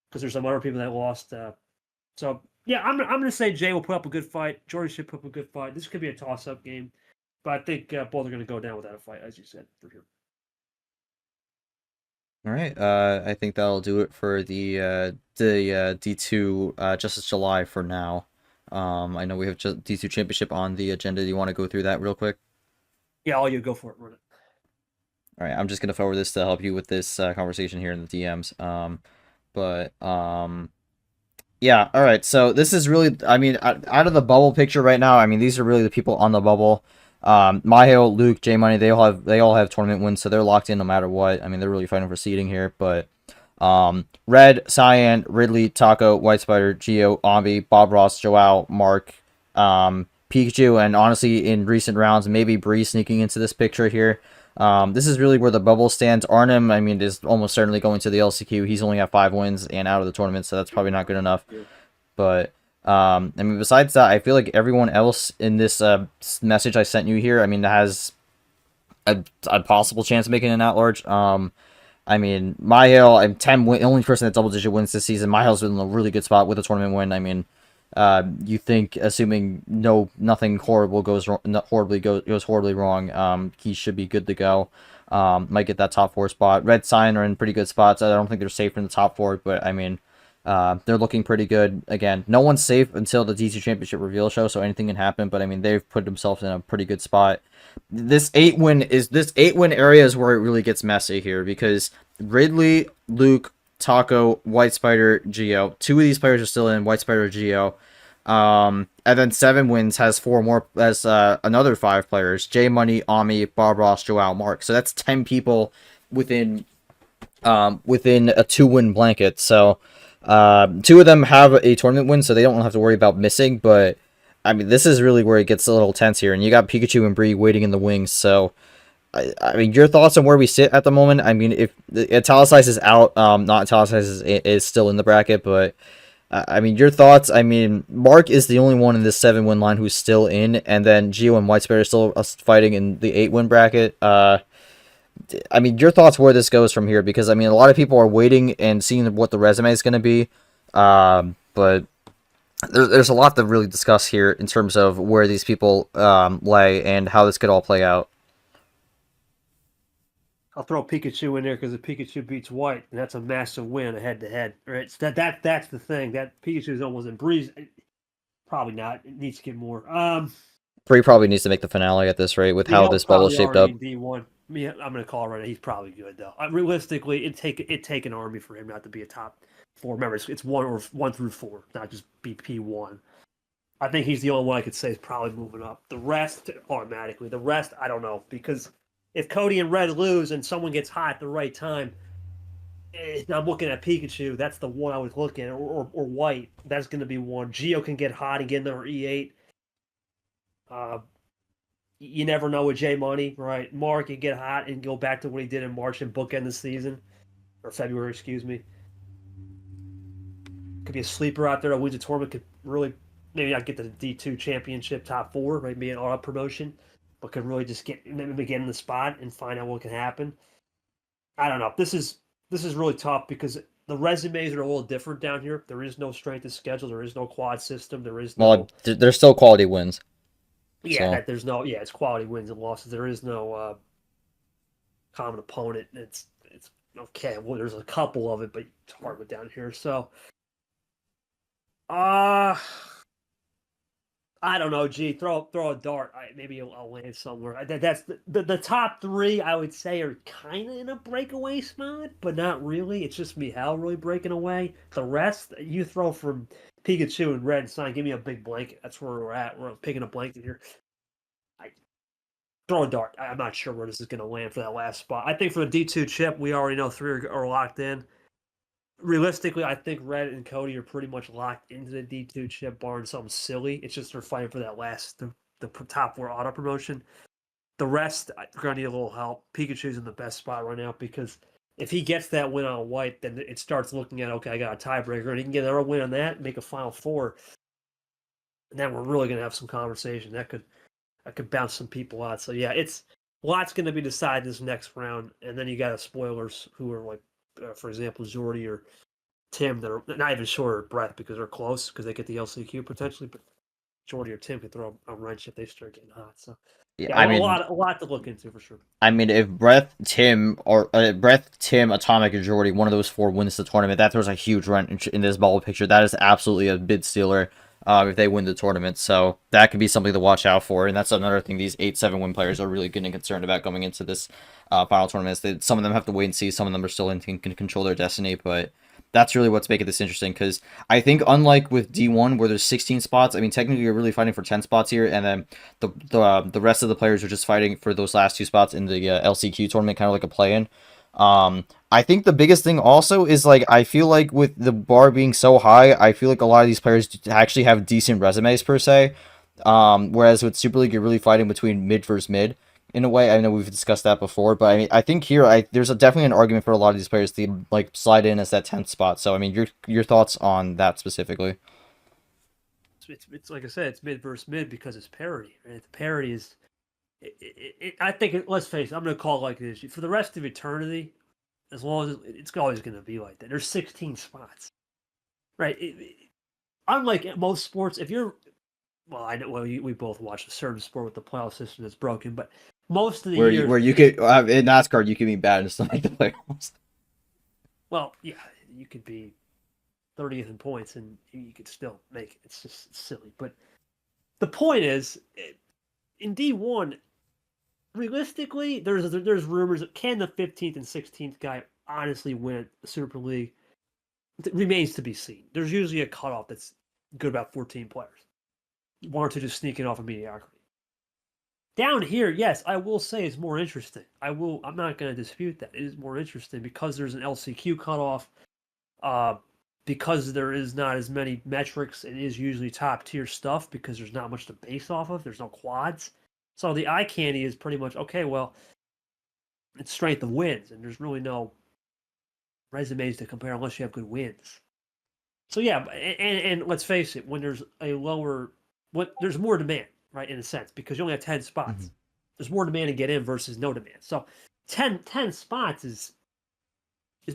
Because there's some other people that lost. So yeah, I'm going to say Jay will put up a good fight. Jordy should put up a good fight. This could be a toss-up game, but I think both are going to go down without a fight, as you said, for sure. All right, I think that'll do it for the D2 Justice July for now. I know we have D2 Championship on the agenda. Do you want to go through that real quick? Yeah, all you go for it, run it. All right, I'm just gonna forward this to help you with this conversation here in the DMs. Yeah, all right. So this is really, I mean, out of the bubble picture right now, I mean, these are really the people on the bubble. Mahale, Luke, J Money, they all have tournament wins, so they're locked in no matter what. I mean, they're really fighting for seeding here. But Red, Cyan, Ridley, Taco, White Spider, Geo, Ombi, Bob Ross, Joao, Mark, Pikachu, and honestly, in recent rounds, maybe Bree sneaking into this picture here. This is really where the bubble stands. Arnim, I mean, is almost certainly going to the LCQ. He's only got 5 wins and out of the tournament, so that's probably not good enough. Yeah. But I mean, besides that, I feel like everyone else in this message I sent you here, I mean, has a possible chance of making an at-large. I mean, Mahale, I'm 10 win, only person that double-digit wins this season. Mahale's been in a really good spot with a tournament win. I mean, you think, assuming nothing horrible goes horribly wrong, he should be good to go. Might get that top 4 spot. Red, Cyan are in pretty good spots. I don't think they're safe in the top 4, but I mean, they're looking pretty good. Again, no one's safe until the D2 Championship reveal show, so anything can happen. But I mean, they've put themselves in a pretty good spot. This 8-win area is where it really gets messy here, because Ridley, Luke, Taco, White Spider, Geo. 2 of these players are still in. White Spider, Geo. And then 7 wins has 4 more, as another 5 players. J Money, Ami, Bob Ross, Joao, Mark. So that's 10 people within a 2-win blanket. So 2 of them have a tournament win, so they don't have to worry about missing. But I mean, this is really where it gets a little tense here, and you got Pikachu and Bree waiting in the wings. So I mean, your thoughts on where we sit at the moment? I mean, if the Italicized is out, not Italicized is still in the bracket, but I mean, your thoughts? I mean, Mark is the only one in this 7-win line who's still in, and then Geo and White Spider are still fighting in the 8-win bracket. I mean, your thoughts where this goes from here, because I mean, a lot of people are waiting and seeing what the resume is going to be, but there's a lot to really discuss here in terms of where these people lay and how this could all play out. I'll throw Pikachu in there because if Pikachu beats White, and that's a massive win head to head. Right? So that's the thing. That Pikachu's almost in breeze. Probably not. It needs to get more. 3 probably needs to make the finale at this rate with how this bubble is shaped up. D1. Yeah, I'm going to call it right now. He's probably good though. Realistically, it take an army for him not to be a top 4. Remember, it's 1 through 4, not just BP1. I think he's the only one I could say is probably moving up. The rest automatically. The rest I don't know, because if Cody and Red lose and someone gets hot at the right time, I'm looking at Pikachu. That's the one I was looking at, or White. That's going to be one. Geo can get hot and get another E8. You never know with J Money, right? Mark can get hot and go back to what he did in March and bookend the season, or February, excuse me. Could be a sleeper out there that wins a tournament. Could really maybe not get the D2 championship top 4, maybe an all-up promotion, but could really just get in the spot and find out what can happen. I don't know. This is really tough because the resumes are a little different down here. There is no strength of schedule. There is no quad system. There is no. Well, there's still quality wins. Yeah, so. There's no. Yeah, it's quality wins and losses. There is no common opponent. It's okay. Well, there's a couple of it, but it's hard with down here. So, I don't know. Gee, throw a dart. Maybe I'll land somewhere. That's the top 3. I would say are kind of in a breakaway spot, but not really. It's just Mihal really breaking away. The rest, you throw from Pikachu and Red and Sign. Give me a big blanket. That's where we're at. We're picking a blanket here. Throw a dart. I'm not sure where this is going to land for that last spot. I think for the D2 chip, we already know 3 are locked in. Realistically, I think Red and Cody are pretty much locked into the D2 chip, barring something silly. It's just they're fighting for that the top 4 auto promotion. The rest, they're going to need a little help. Pikachu's in the best spot right now because if he gets that win on White, then it starts looking at, okay, I got a tiebreaker, and he can get another win on that, make a Final 4. And then we're really going to have some conversation. That could bounce some people out. So, yeah, it's lots going to be decided this next round. And then you got spoilers who are like, for example, Jordy or Tim, that are not even sure of breath because they're close because they get the LCQ potentially, but Jordy or Tim could throw a wrench if they start getting hot. So yeah, I mean, a lot to look into for sure. I mean, if Breath, Tim, Atomic, or Jordy, one of those 4 wins the tournament, that throws a huge wrench in this bubble picture. That is absolutely a bid stealer if they win the tournament. So that could be something to watch out for. And that's another thing these 8-7 win players are really getting concerned about going into this final tournament. Some of them have to wait and see. Some of them are still can control their destiny, but that's really what's making this interesting, because I think unlike with D1 where there's 16 spots, I mean technically you're really fighting for 10 spots here, and then the rest of the players are just fighting for those last 2 spots in the LCQ tournament, kind of like a play-in. I think the biggest thing also is, like, I feel like with the bar being so high, I feel like a lot of these players actually have decent resumes per se, whereas with Super League you're really fighting between mid versus mid. In a way, I know we've discussed that before, but I mean, I think here, there's definitely an argument for a lot of these players to like slide in as that 10th spot. So, I mean, your thoughts on that specifically? It's like I said, it's mid versus mid because it's parity. Right? The parity is, I think. Let's face it, I'm going to call it like this for the rest of eternity. As long as it's always going to be like that. There's 16 spots, right? Unlike most sports, if you're well, I know. Well, we both watch a certain sport with the playoff system that's broken, but most of the years where you could in NASCAR you can be bad and still make the playoffs. Well, yeah, you could be 30th in points and you could still make it. It's just silly. But the point is, in D1, realistically, there's rumors that can the 15th and 16th guy honestly win the Super League? It remains to be seen. There's usually a cutoff that's good about 14 players. 1 or 2 just sneaking off of mediocrity. Down here, yes, I will say it's more interesting. I'm not going to dispute that. It is more interesting because there's an LCQ cutoff. Because there is not as many metrics, it is usually top tier stuff because there's not much to base off of. There's no quads. So the eye candy is pretty much, okay, well, it's strength of wins, and there's really no resumes to compare unless you have good wins. So yeah, and let's face it, when there's there's more demand, right, in a sense, because you only have 10 spots. Mm-hmm. There's more demand to get in versus no demand. So 10 spots is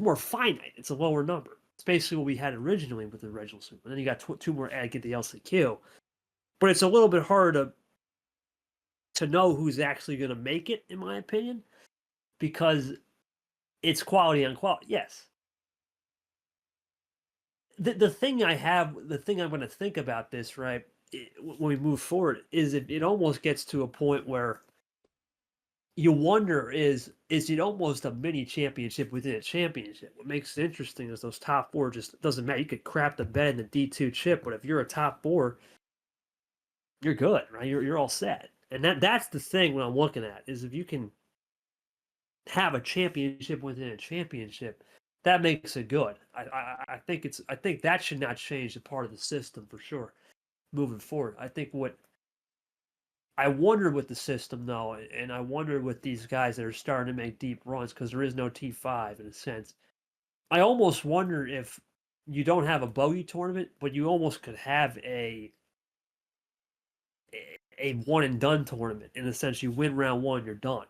more finite. It's a lower number. It's basically what we had originally with the original Super. And then you got two more add get the LCQ. But it's a little bit harder to know who's actually going to make it, in my opinion, because it's quality on quality. Yes. The thing I'm going to think about this, right, when we move forward, is it almost gets to a point where you wonder is it almost a mini championship within a championship? What makes it interesting is those top four just doesn't matter. You could crap the bed in the D2 chip, but if you're a top four, you're good, right? You're all set. And that's the thing when I'm looking at is if you can have a championship within a championship, that makes it good. I think that should not change the part of the system for sure moving forward. I think what I wonder with the system though, and I wonder with these guys that are starting to make deep runs because there is no T5 in a sense. I almost wonder if you don't have a bogey tournament, but you almost could have a one and done tournament in the sense you win round one, you're done.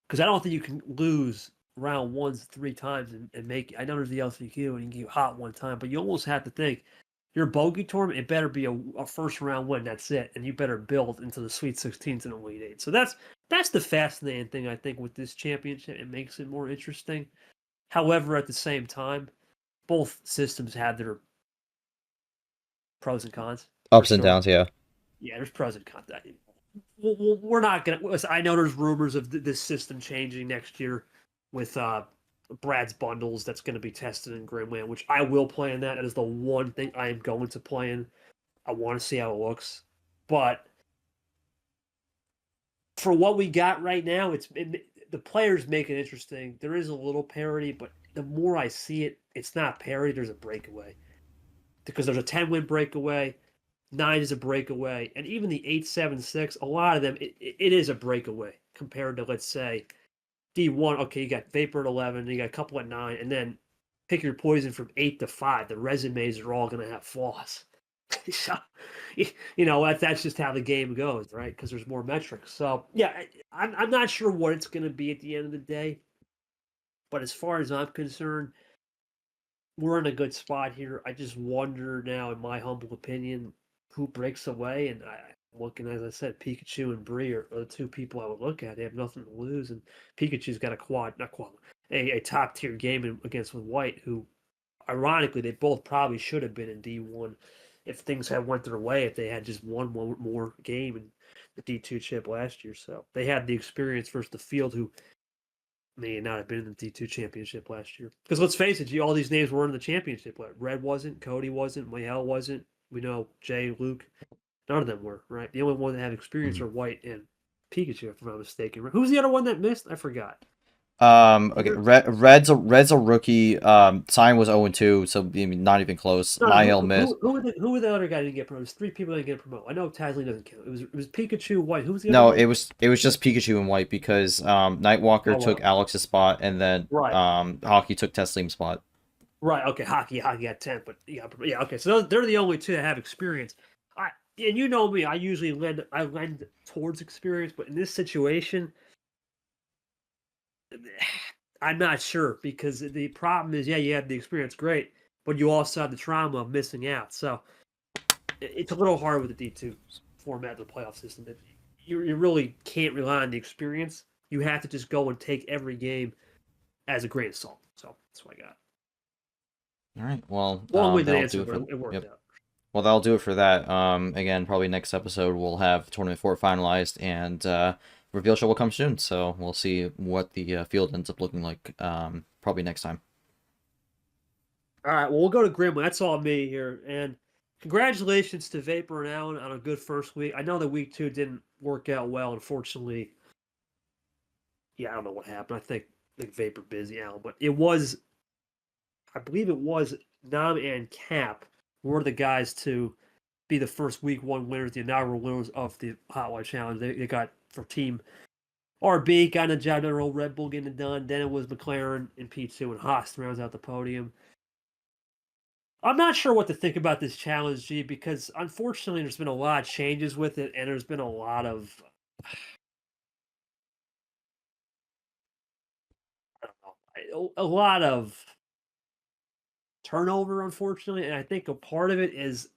Because I don't think you can lose round ones 3 times and make it. I know there's the LCQ and you can get hot one time, but you almost have to think your bogey tournament, it better be a first round win. That's it. And you better build into the Sweet 16s and Elite 8. So that's the fascinating thing, I think, with this championship. It makes it more interesting. However, at the same time, both systems have their pros and cons. Ups and downs, yeah. Yeah, there's pros and cons. We're not going to... I know there's rumors of this system changing next year with Brad's bundles that's going to be tested in Grimland, which I will play in that. That is the one thing I am going to play in. I want to see how it looks. But for what we got right now, the players make it interesting. There is a little parity, but the more I see it, it's not parity. There's a breakaway. Because there's a 10-win breakaway, 9 is a breakaway, and even the 8-7-6, a lot of them, it is a breakaway compared to, let's say, D1. Okay, you got Vapor at 11, you got a couple at 9, and then pick your poison from 8 to 5. The resumes are all going to have flaws. So, that's just how the game goes, right? Because there's more metrics. So, yeah, I'm not sure what it's going to be at the end of the day, but as far as I'm concerned, we're in a good spot here. I just wonder now, in my humble opinion, who breaks away. And I'm looking, as I said, Pikachu and Bree are the two people I would look at. They have nothing to lose. And Pikachu's got a top tier game against with White, who, ironically, they both probably should have been in D1 if things had went their way, if they had just one more game in the D2 chip last year. So they had the experience versus the field, who may not have been in the D2 championship last year. Because let's face it, all these names were in the championship. Red wasn't, Cody wasn't, Mayhel wasn't. We know Jay, Luke, none of them were, right? The only one that had experience are White and Pikachu, if I'm not mistaken. Who's the other one that missed? I forgot. Okay, Red's a rookie. Sign was 0-2, so not even close. Mayhel missed. Who were the other guy that didn't get promoted? It was 3 people that didn't get promoted. I know Tazley doesn't count. It was Pikachu, White. Who was the other one? It was just Pikachu and White because Nightwalker took Alex's spot, and then Hockey took Teslim's spot. Right. Okay. Hockey got 10, but yeah. Okay. So they're the only two that have experience. And you know me, I usually lend towards experience, but in this situation, I'm not sure, because the problem is, you have the experience, great, but you also have the trauma of missing out. So it's a little hard with the D2 format of the playoff system. You really can't rely on the experience. You have to just go and take every game as a grain of salt. So that's what I got. All right. Well, that'll do it for, it worked out. Well, that'll do it for that. Again, probably next episode we'll have Tournament 4 finalized, and reveal show will come soon. So we'll see what the field ends up looking like probably next time. All right. Well, we'll go to Grimwood. That's all me here. And congratulations to Vapor and Allen on a good first week. I know that week 2 didn't work out well, unfortunately. Yeah, I don't know what happened. I think Vapor busy, Allen. But I believe it was Nam and Cap were the guys to be the first week 1 winners, the inaugural winners of the Hotline Challenge. They got for Team RB, got a job on old Red Bull getting it done. Then it was McLaren and P2, and Haas rounds out the podium. I'm not sure what to think about this challenge, G, because unfortunately there's been a lot of changes with it, and there's been a lot of a lot of turnover, unfortunately, and I think a part of it is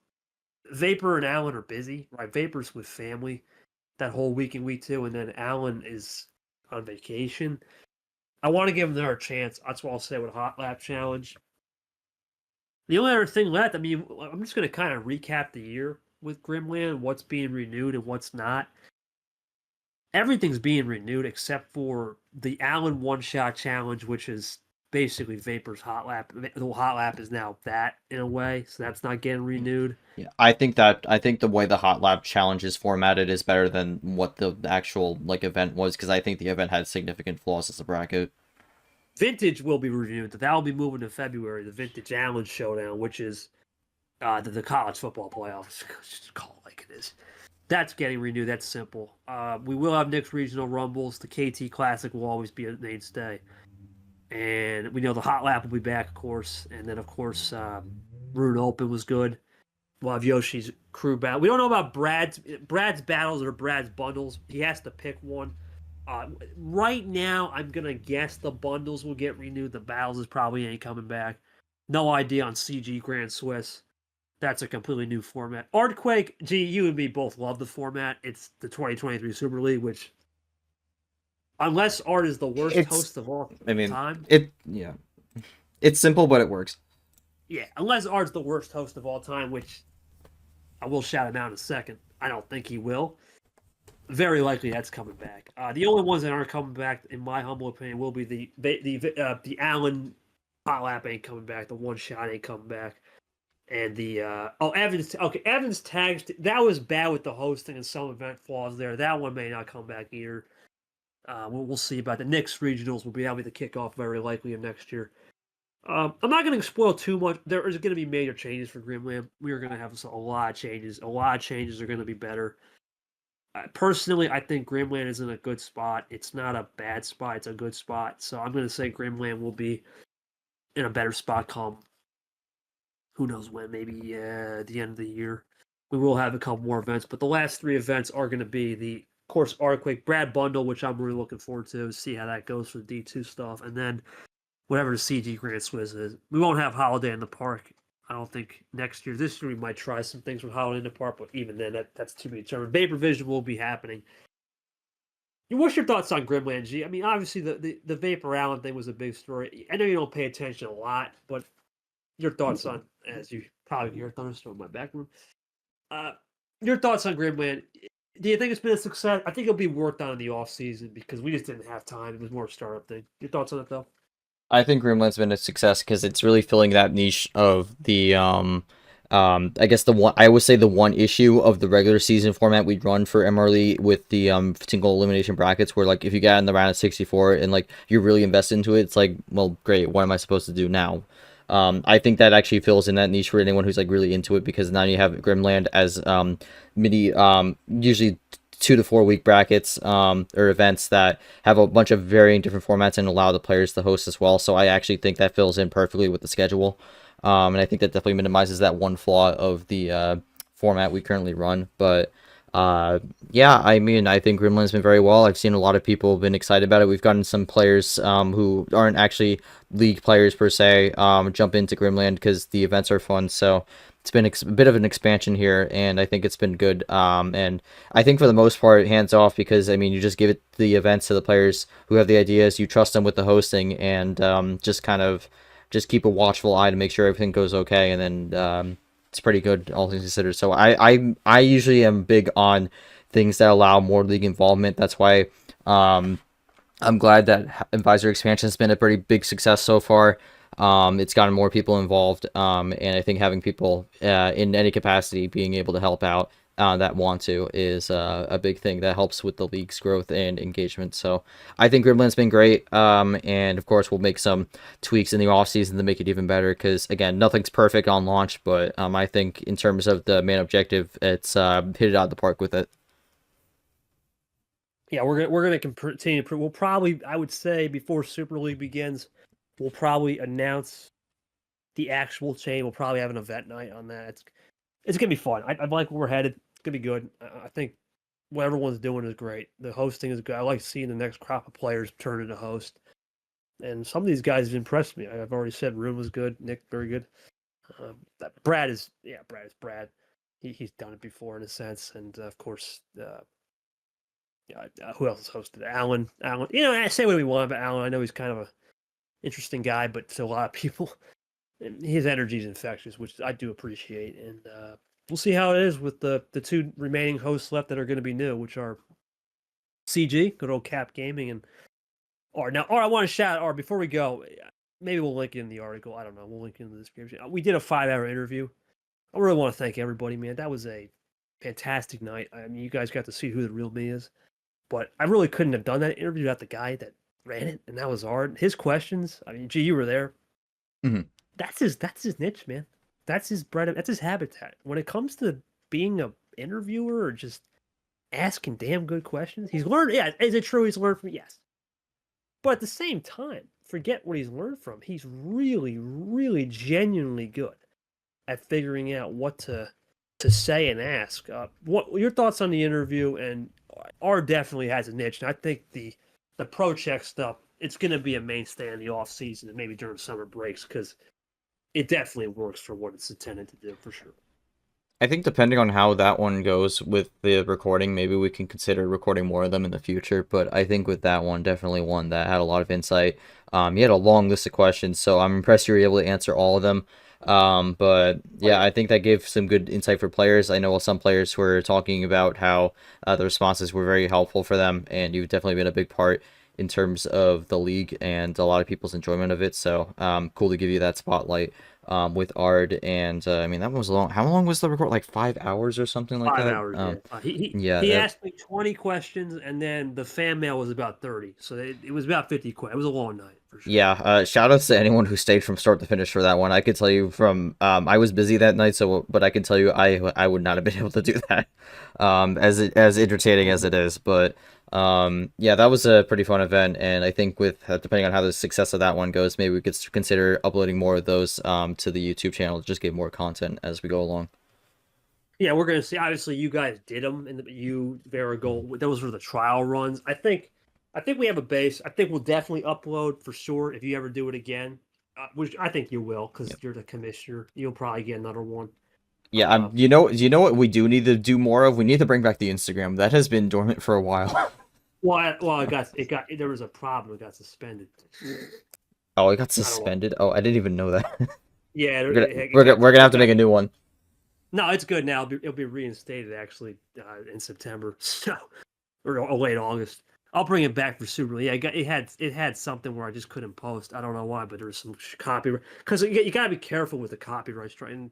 Vapor and Allen are busy, right? Vapor's with family that whole week in week 2, and then Allen is on vacation. I want to give him another chance. That's what I'll say with Hot Lap Challenge. The only other thing left, I mean, I'm just going to kind of recap the year with Grimland, what's being renewed and what's not. Everything's being renewed except for the Allen one-shot challenge, which is basically Vapor's Hot Lap. The Hot Lap is now that in a way, so that's not getting renewed. Yeah, I think the way the Hot Lab challenge is formatted is better than what the actual like event was, because I think the event had significant flaws as a bracket. Vintage will be renewed. That will be moving to February. The Vintage Allen Showdown, which is the college football playoffs. Just call it like it is. That's getting renewed. That's simple. We will have Nick's regional rumbles. The KT Classic will always be a mainstay, and we know the Hot Lap will be back, of course. And then, of course, Rune Open was good. We'll have Yoshi's crew battle. We don't know about Brad's battles or Brad's bundles. He has to pick one. Right now, I'm gonna guess the bundles will get renewed. The battles is probably ain't coming back. No idea on CG Grand Swiss. That's a completely new format. Artquake, you and me both love the format. It's the 2023 Super League, which, unless Art is the worst host of all time. It's simple, but it works. Yeah, unless Art's the worst host of all time, which I will shout him out in a second. I don't think he will. Very likely that's coming back. The only ones that aren't coming back, in my humble opinion, will be the Allen Hot Lap ain't coming back. The one shot ain't coming back. And the Evans tags, that was bad with the hosting and some event flaws there. That one may not come back either. We'll see about the Knicks regionals. Will be able to kick off very likely of next year. I'm not going to spoil too much. There is going to be major changes for Grimland. We are going to have a lot of changes. A lot of changes are going to be better. Personally, I think Grimland is in a good spot. It's not a bad spot. It's a good spot. So I'm going to say Grimland will be in a better spot come who knows when, maybe the end of the year. We will have a couple more events, but the last 3 events are going to be the, of course, Artquake, Brad Bundle, which I'm really looking forward to see how that goes for the D2 stuff, and then whatever the CG Grand Swiss is. We won't have Holiday in the Park, I don't think, next year. This year we might try some things with Holiday in the Park, but even then, that's to be determined. Vapor Vision will be happening. What's your thoughts on Grimland, G? I mean, obviously the Vapor Allen thing was a big story. I know you don't pay attention a lot, but your thoughts on, as you probably hear thunderstorm in my back room. Your thoughts on Grimland. Do you think it's been a success? I think it'll be worked on in the off season because we just didn't have time. It was more a startup thing. Your thoughts on it though? I think Grimland's been a success because it's really filling that niche of the I guess I would say the one issue of the regular season format we'd run for MRLE with the single elimination brackets, where like if you get in the round of 64 and like you're really invested into it, it's like, well, great, what am I supposed to do now? I think that actually fills in that niche for anyone who's like really into it, because now you have Grimland as mini usually 2 to 4 week brackets or events that have a bunch of varying different formats and allow the players to host as well. So I actually think that fills in perfectly with the schedule. And I think that definitely minimizes that one flaw of the format we currently run. But yeah, I mean, I think Grimland's been very well. I've seen a lot of people have been excited about it. We've gotten some players who aren't actually league players per se jump into Grimland because the events are fun. So it's been a bit of an expansion here, and I think it's been good. And I think for the most part, hands off, because I mean, you just give the events to the players who have the ideas. You trust them with the hosting, and just keep a watchful eye to make sure everything goes okay, and then it's pretty good, all things considered. So I usually am big on things that allow more league involvement. That's why I'm glad that Advisor Expansion has been a pretty big success so far. It's gotten more people involved, and I think having people in any capacity being able to help out that want to is a big thing that helps with the league's growth and engagement. So I think Grimland's been great, and of course we'll make some tweaks in the off season to make it even better, because again, nothing's perfect on launch, but I think in terms of the main objective, it's hit it out of the park with it. Yeah, we're gonna continue. We'll probably, I would say, before Super League begins, we'll probably announce the actual chain. We'll probably have an event night on that. It's gonna be fun. I like where we're headed. It's gonna be good. I think what everyone's doing is great. The hosting is good. I like seeing the next crop of players turn into host. And some of these guys have impressed me. I've already said Rune was good, Nick very good. Brad is Brad. He's done it before in a sense, and of course, who else has hosted? Alan. I say what we want about Alan. I know he's kind of a interesting guy, but to a lot of people, his energy is infectious, which I do appreciate. And we'll see how it is with the two remaining hosts left that are going to be new, which are CG, good old Cap Gaming, and R. Now, R, I want to shout R before we go. Maybe we'll link it in the article. I don't know. We'll link it in the description. We did a 5-hour interview. I really want to thank everybody, man. That was a fantastic night. I mean, you guys got to see who the real me is. But I really couldn't have done that interview without the guy that ran it, and that was hard. His questions, I mean, gee, you were there. Mhm. That's his niche, man. That's his that's his habitat. When it comes to being a interviewer or just asking damn good questions, he's learned. Yeah, is it true he's learned from? Yes. But at the same time, forget what he's learned from. He's really, really genuinely good at figuring out what to say and ask. What your thoughts on the interview? And R definitely has a niche, and I think the pro check stuff, it's going to be a mainstay in the off season and maybe during summer breaks because it definitely works for what it's intended to do for sure. I think depending on how that one goes with the recording, maybe we can consider recording more of them in the future. But I think with that one, definitely one that had a lot of insight. You had a long list of questions, so I'm impressed you were able to answer all of them. But yeah, I think that gave some good insight for players. I know some players were talking about how the responses were very helpful for them, and you've definitely been a big part in terms of the league and a lot of people's enjoyment of it. So cool to give you that spotlight with Ard. And I mean, that was long. How long was the record? Like 5 hours or something like 5 that? hours, yeah. Yeah, He asked me 20 questions, and then the fan mail was about 30. So it was about 50 questions. It was a long night, for sure. yeah. Shout outs to anyone who stayed from start to finish for that one. I could tell you from I was busy that night, but I can tell you I would not have been able to do that. As entertaining as it is, but yeah, that was a pretty fun event, and I think with depending on how the success of that one goes, maybe we could consider uploading more of those to the YouTube channel to just get more content as we go along. Yeah, we're gonna see. Obviously, you guys did them, and Varigold. Those were the trial runs. I think we have a base. I think we'll definitely upload for sure if you ever do it again, which I think you will because you're the commissioner. You'll probably get another one. Yeah, you know what we do need to do more of? We need to bring back the Instagram. That has been dormant for a while. Well, it got there was a problem. It got suspended. Oh, it got suspended. Oh, I didn't even know that. Yeah, we're gonna have to make a new one. No, it's good now. It'll be reinstated actually in September, so or late August. I'll bring it back for Super League. Yeah, it had something where I just couldn't post. I don't know why, but there was some copyright because you got to be careful with the copyright strike. And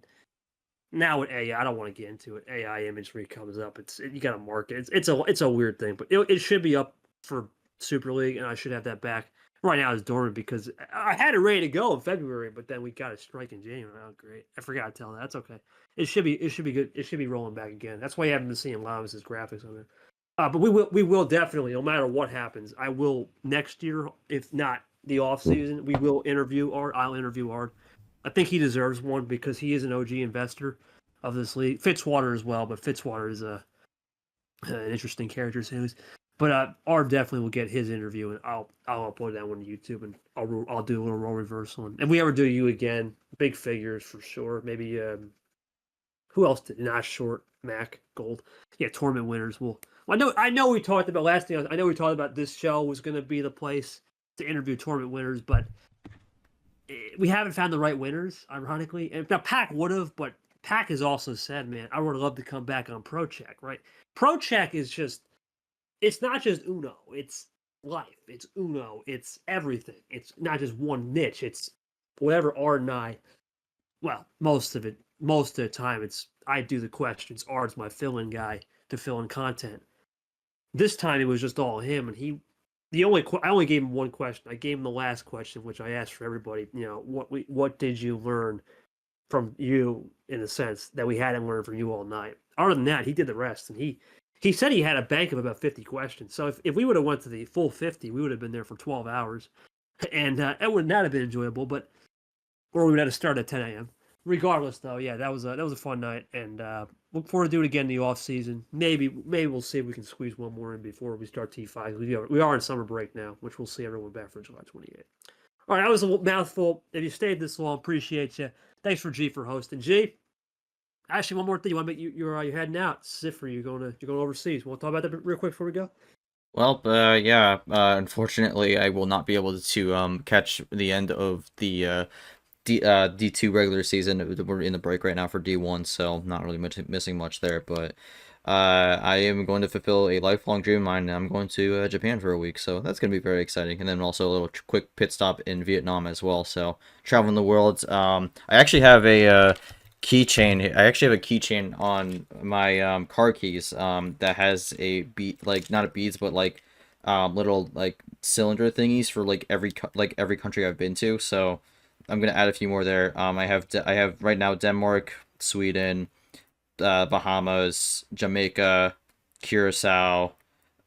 now with AI, I don't want to get into it. AI imagery comes up. You got to mark it. It's a weird thing, but it should be up for Super League, and I should have that back. Right now it's dormant because I had it ready to go in February, but then we got a strike in January. Oh, great! I forgot to tell that. That's okay. It should be good. It should be rolling back again. That's why you haven't been seeing Lavis's graphics on there. But we will definitely, no matter what happens, I will next year, if not the off season, we will interview Art. I'll interview Art. I think he deserves one because he is an OG investor of this league. Fitzwater as well, but Fitzwater is an interesting character series. But Art definitely will get his interview, and I'll upload that one to YouTube, and I'll do a little role reversal. And if we ever do you again, big figures for sure. Maybe who else did not short Mac Gold? Yeah, tournament winners. I know we talked about last thing. I know we talked about this show was going to be the place to interview tournament winners, but we haven't found the right winners. Ironically, and now Pac would have, but Pac has also said, "Man, I would love to come back on Pro Check." Right? Pro Check is just. It's not just Uno. It's life. It's Uno. It's everything. It's not just one niche. It's whatever Art and I. Well, most of the time, it's I do the questions. Art's my fill-in guy to fill in content. This time it was just all him, and I only gave him one question. I gave him the last question, which I asked for everybody. You know, what did you learn from you in a sense that we hadn't learned from you all night? Other than that, he did the rest, and he said he had a bank of about 50 questions. So if we would have went to the full 50, we would have been there for 12 hours. And it would not have been enjoyable, or we would have to start at 10 a.m. Regardless, though, yeah, that was a fun night. And look forward to do it again in the off season. Maybe we'll see if we can squeeze one more in before we start T5. We are in summer break now, which we'll see everyone back for July 28th. All right, that was a mouthful. If you stayed this long, appreciate you. Thanks for G for hosting. G, actually, one more thing. You want to make you're heading out? This is it for you. You're going overseas. Want to talk about that real quick before we go? Well, yeah. Unfortunately, I will not be able to catch the end of the D2 regular season. We're in the break right now for D1, so not really missing much there. But I am going to fulfill a lifelong dream of mine. And I'm going to Japan for a week, so that's going to be very exciting. And then also a little quick pit stop in Vietnam as well. So traveling the world. I actually have a keychain. I actually have a keychain on my car keys that has a bead, like not a beads, but like little like cylinder thingies for like every country I've been to. So I'm gonna add a few more there. I have right now Denmark, Sweden, Bahamas, Jamaica, Curacao,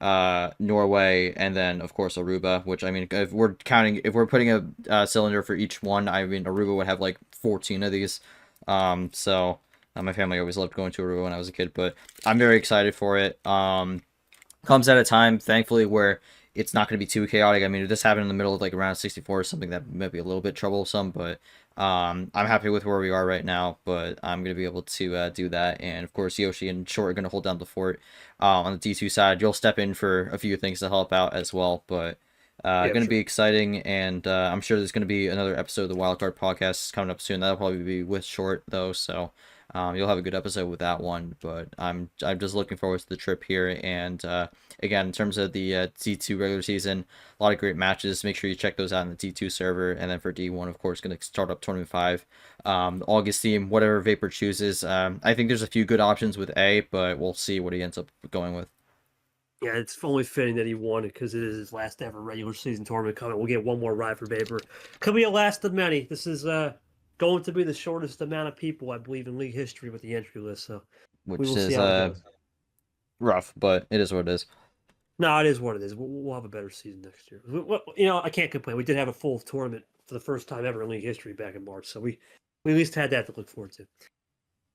Norway, and then of course Aruba. Which I mean, if we're putting a cylinder for each one, I mean Aruba would have like 14 of these. So my family always loved going to Aruba when I was a kid, but I'm very excited for it. Comes at a time, thankfully, where it's not going to be too chaotic. I mean, if this happened in the middle of like around 64 or something, that might be a little bit troublesome, but I'm happy with where we are right now. But I'm going to be able to do that, and of course, Yoshi and Short are going to hold down the fort. On the D2 side, you'll step in for a few things to help out as well, but. Going to be exciting, and I'm sure there's going to be another episode of the Wildcard podcast coming up soon. That'll probably be with Short though, so you'll have a good episode with that one. But I'm just looking forward to the trip here, and again, in terms of the D2 regular season, a lot of great matches. Make sure you check those out in the D2 server, and then for D1, of course, going to start up Tournament 5, August theme, whatever Vapor chooses. I think there's a few good options with A, but we'll see what he ends up going with. Yeah, it's only fitting that he won it because it is his last ever regular season tournament coming. We'll get one more ride for Vapor. Could be a last of many. This is going to be the shortest amount of people, I believe, in league history with the entry list. So Which is rough, but it is what it is. No, it is what it is. We'll have a better season next year. You know, I can't complain. We did have a full tournament for the first time ever in league history back in March, so we at least had that to look forward to.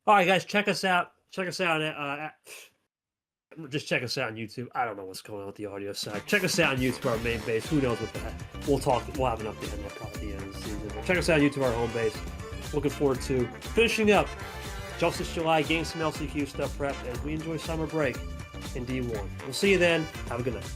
All right, guys, check us out. Just check us out on YouTube. I don't know what's going on with the audio side. Check us out on YouTube, our main base. Who knows what that? We'll have an update on that probably at the end of the season. But check us out on YouTube, our home base. Looking forward to finishing up Justice July, getting some LCQ stuff prepped as we enjoy summer break in D1. We'll see you then. Have a good night.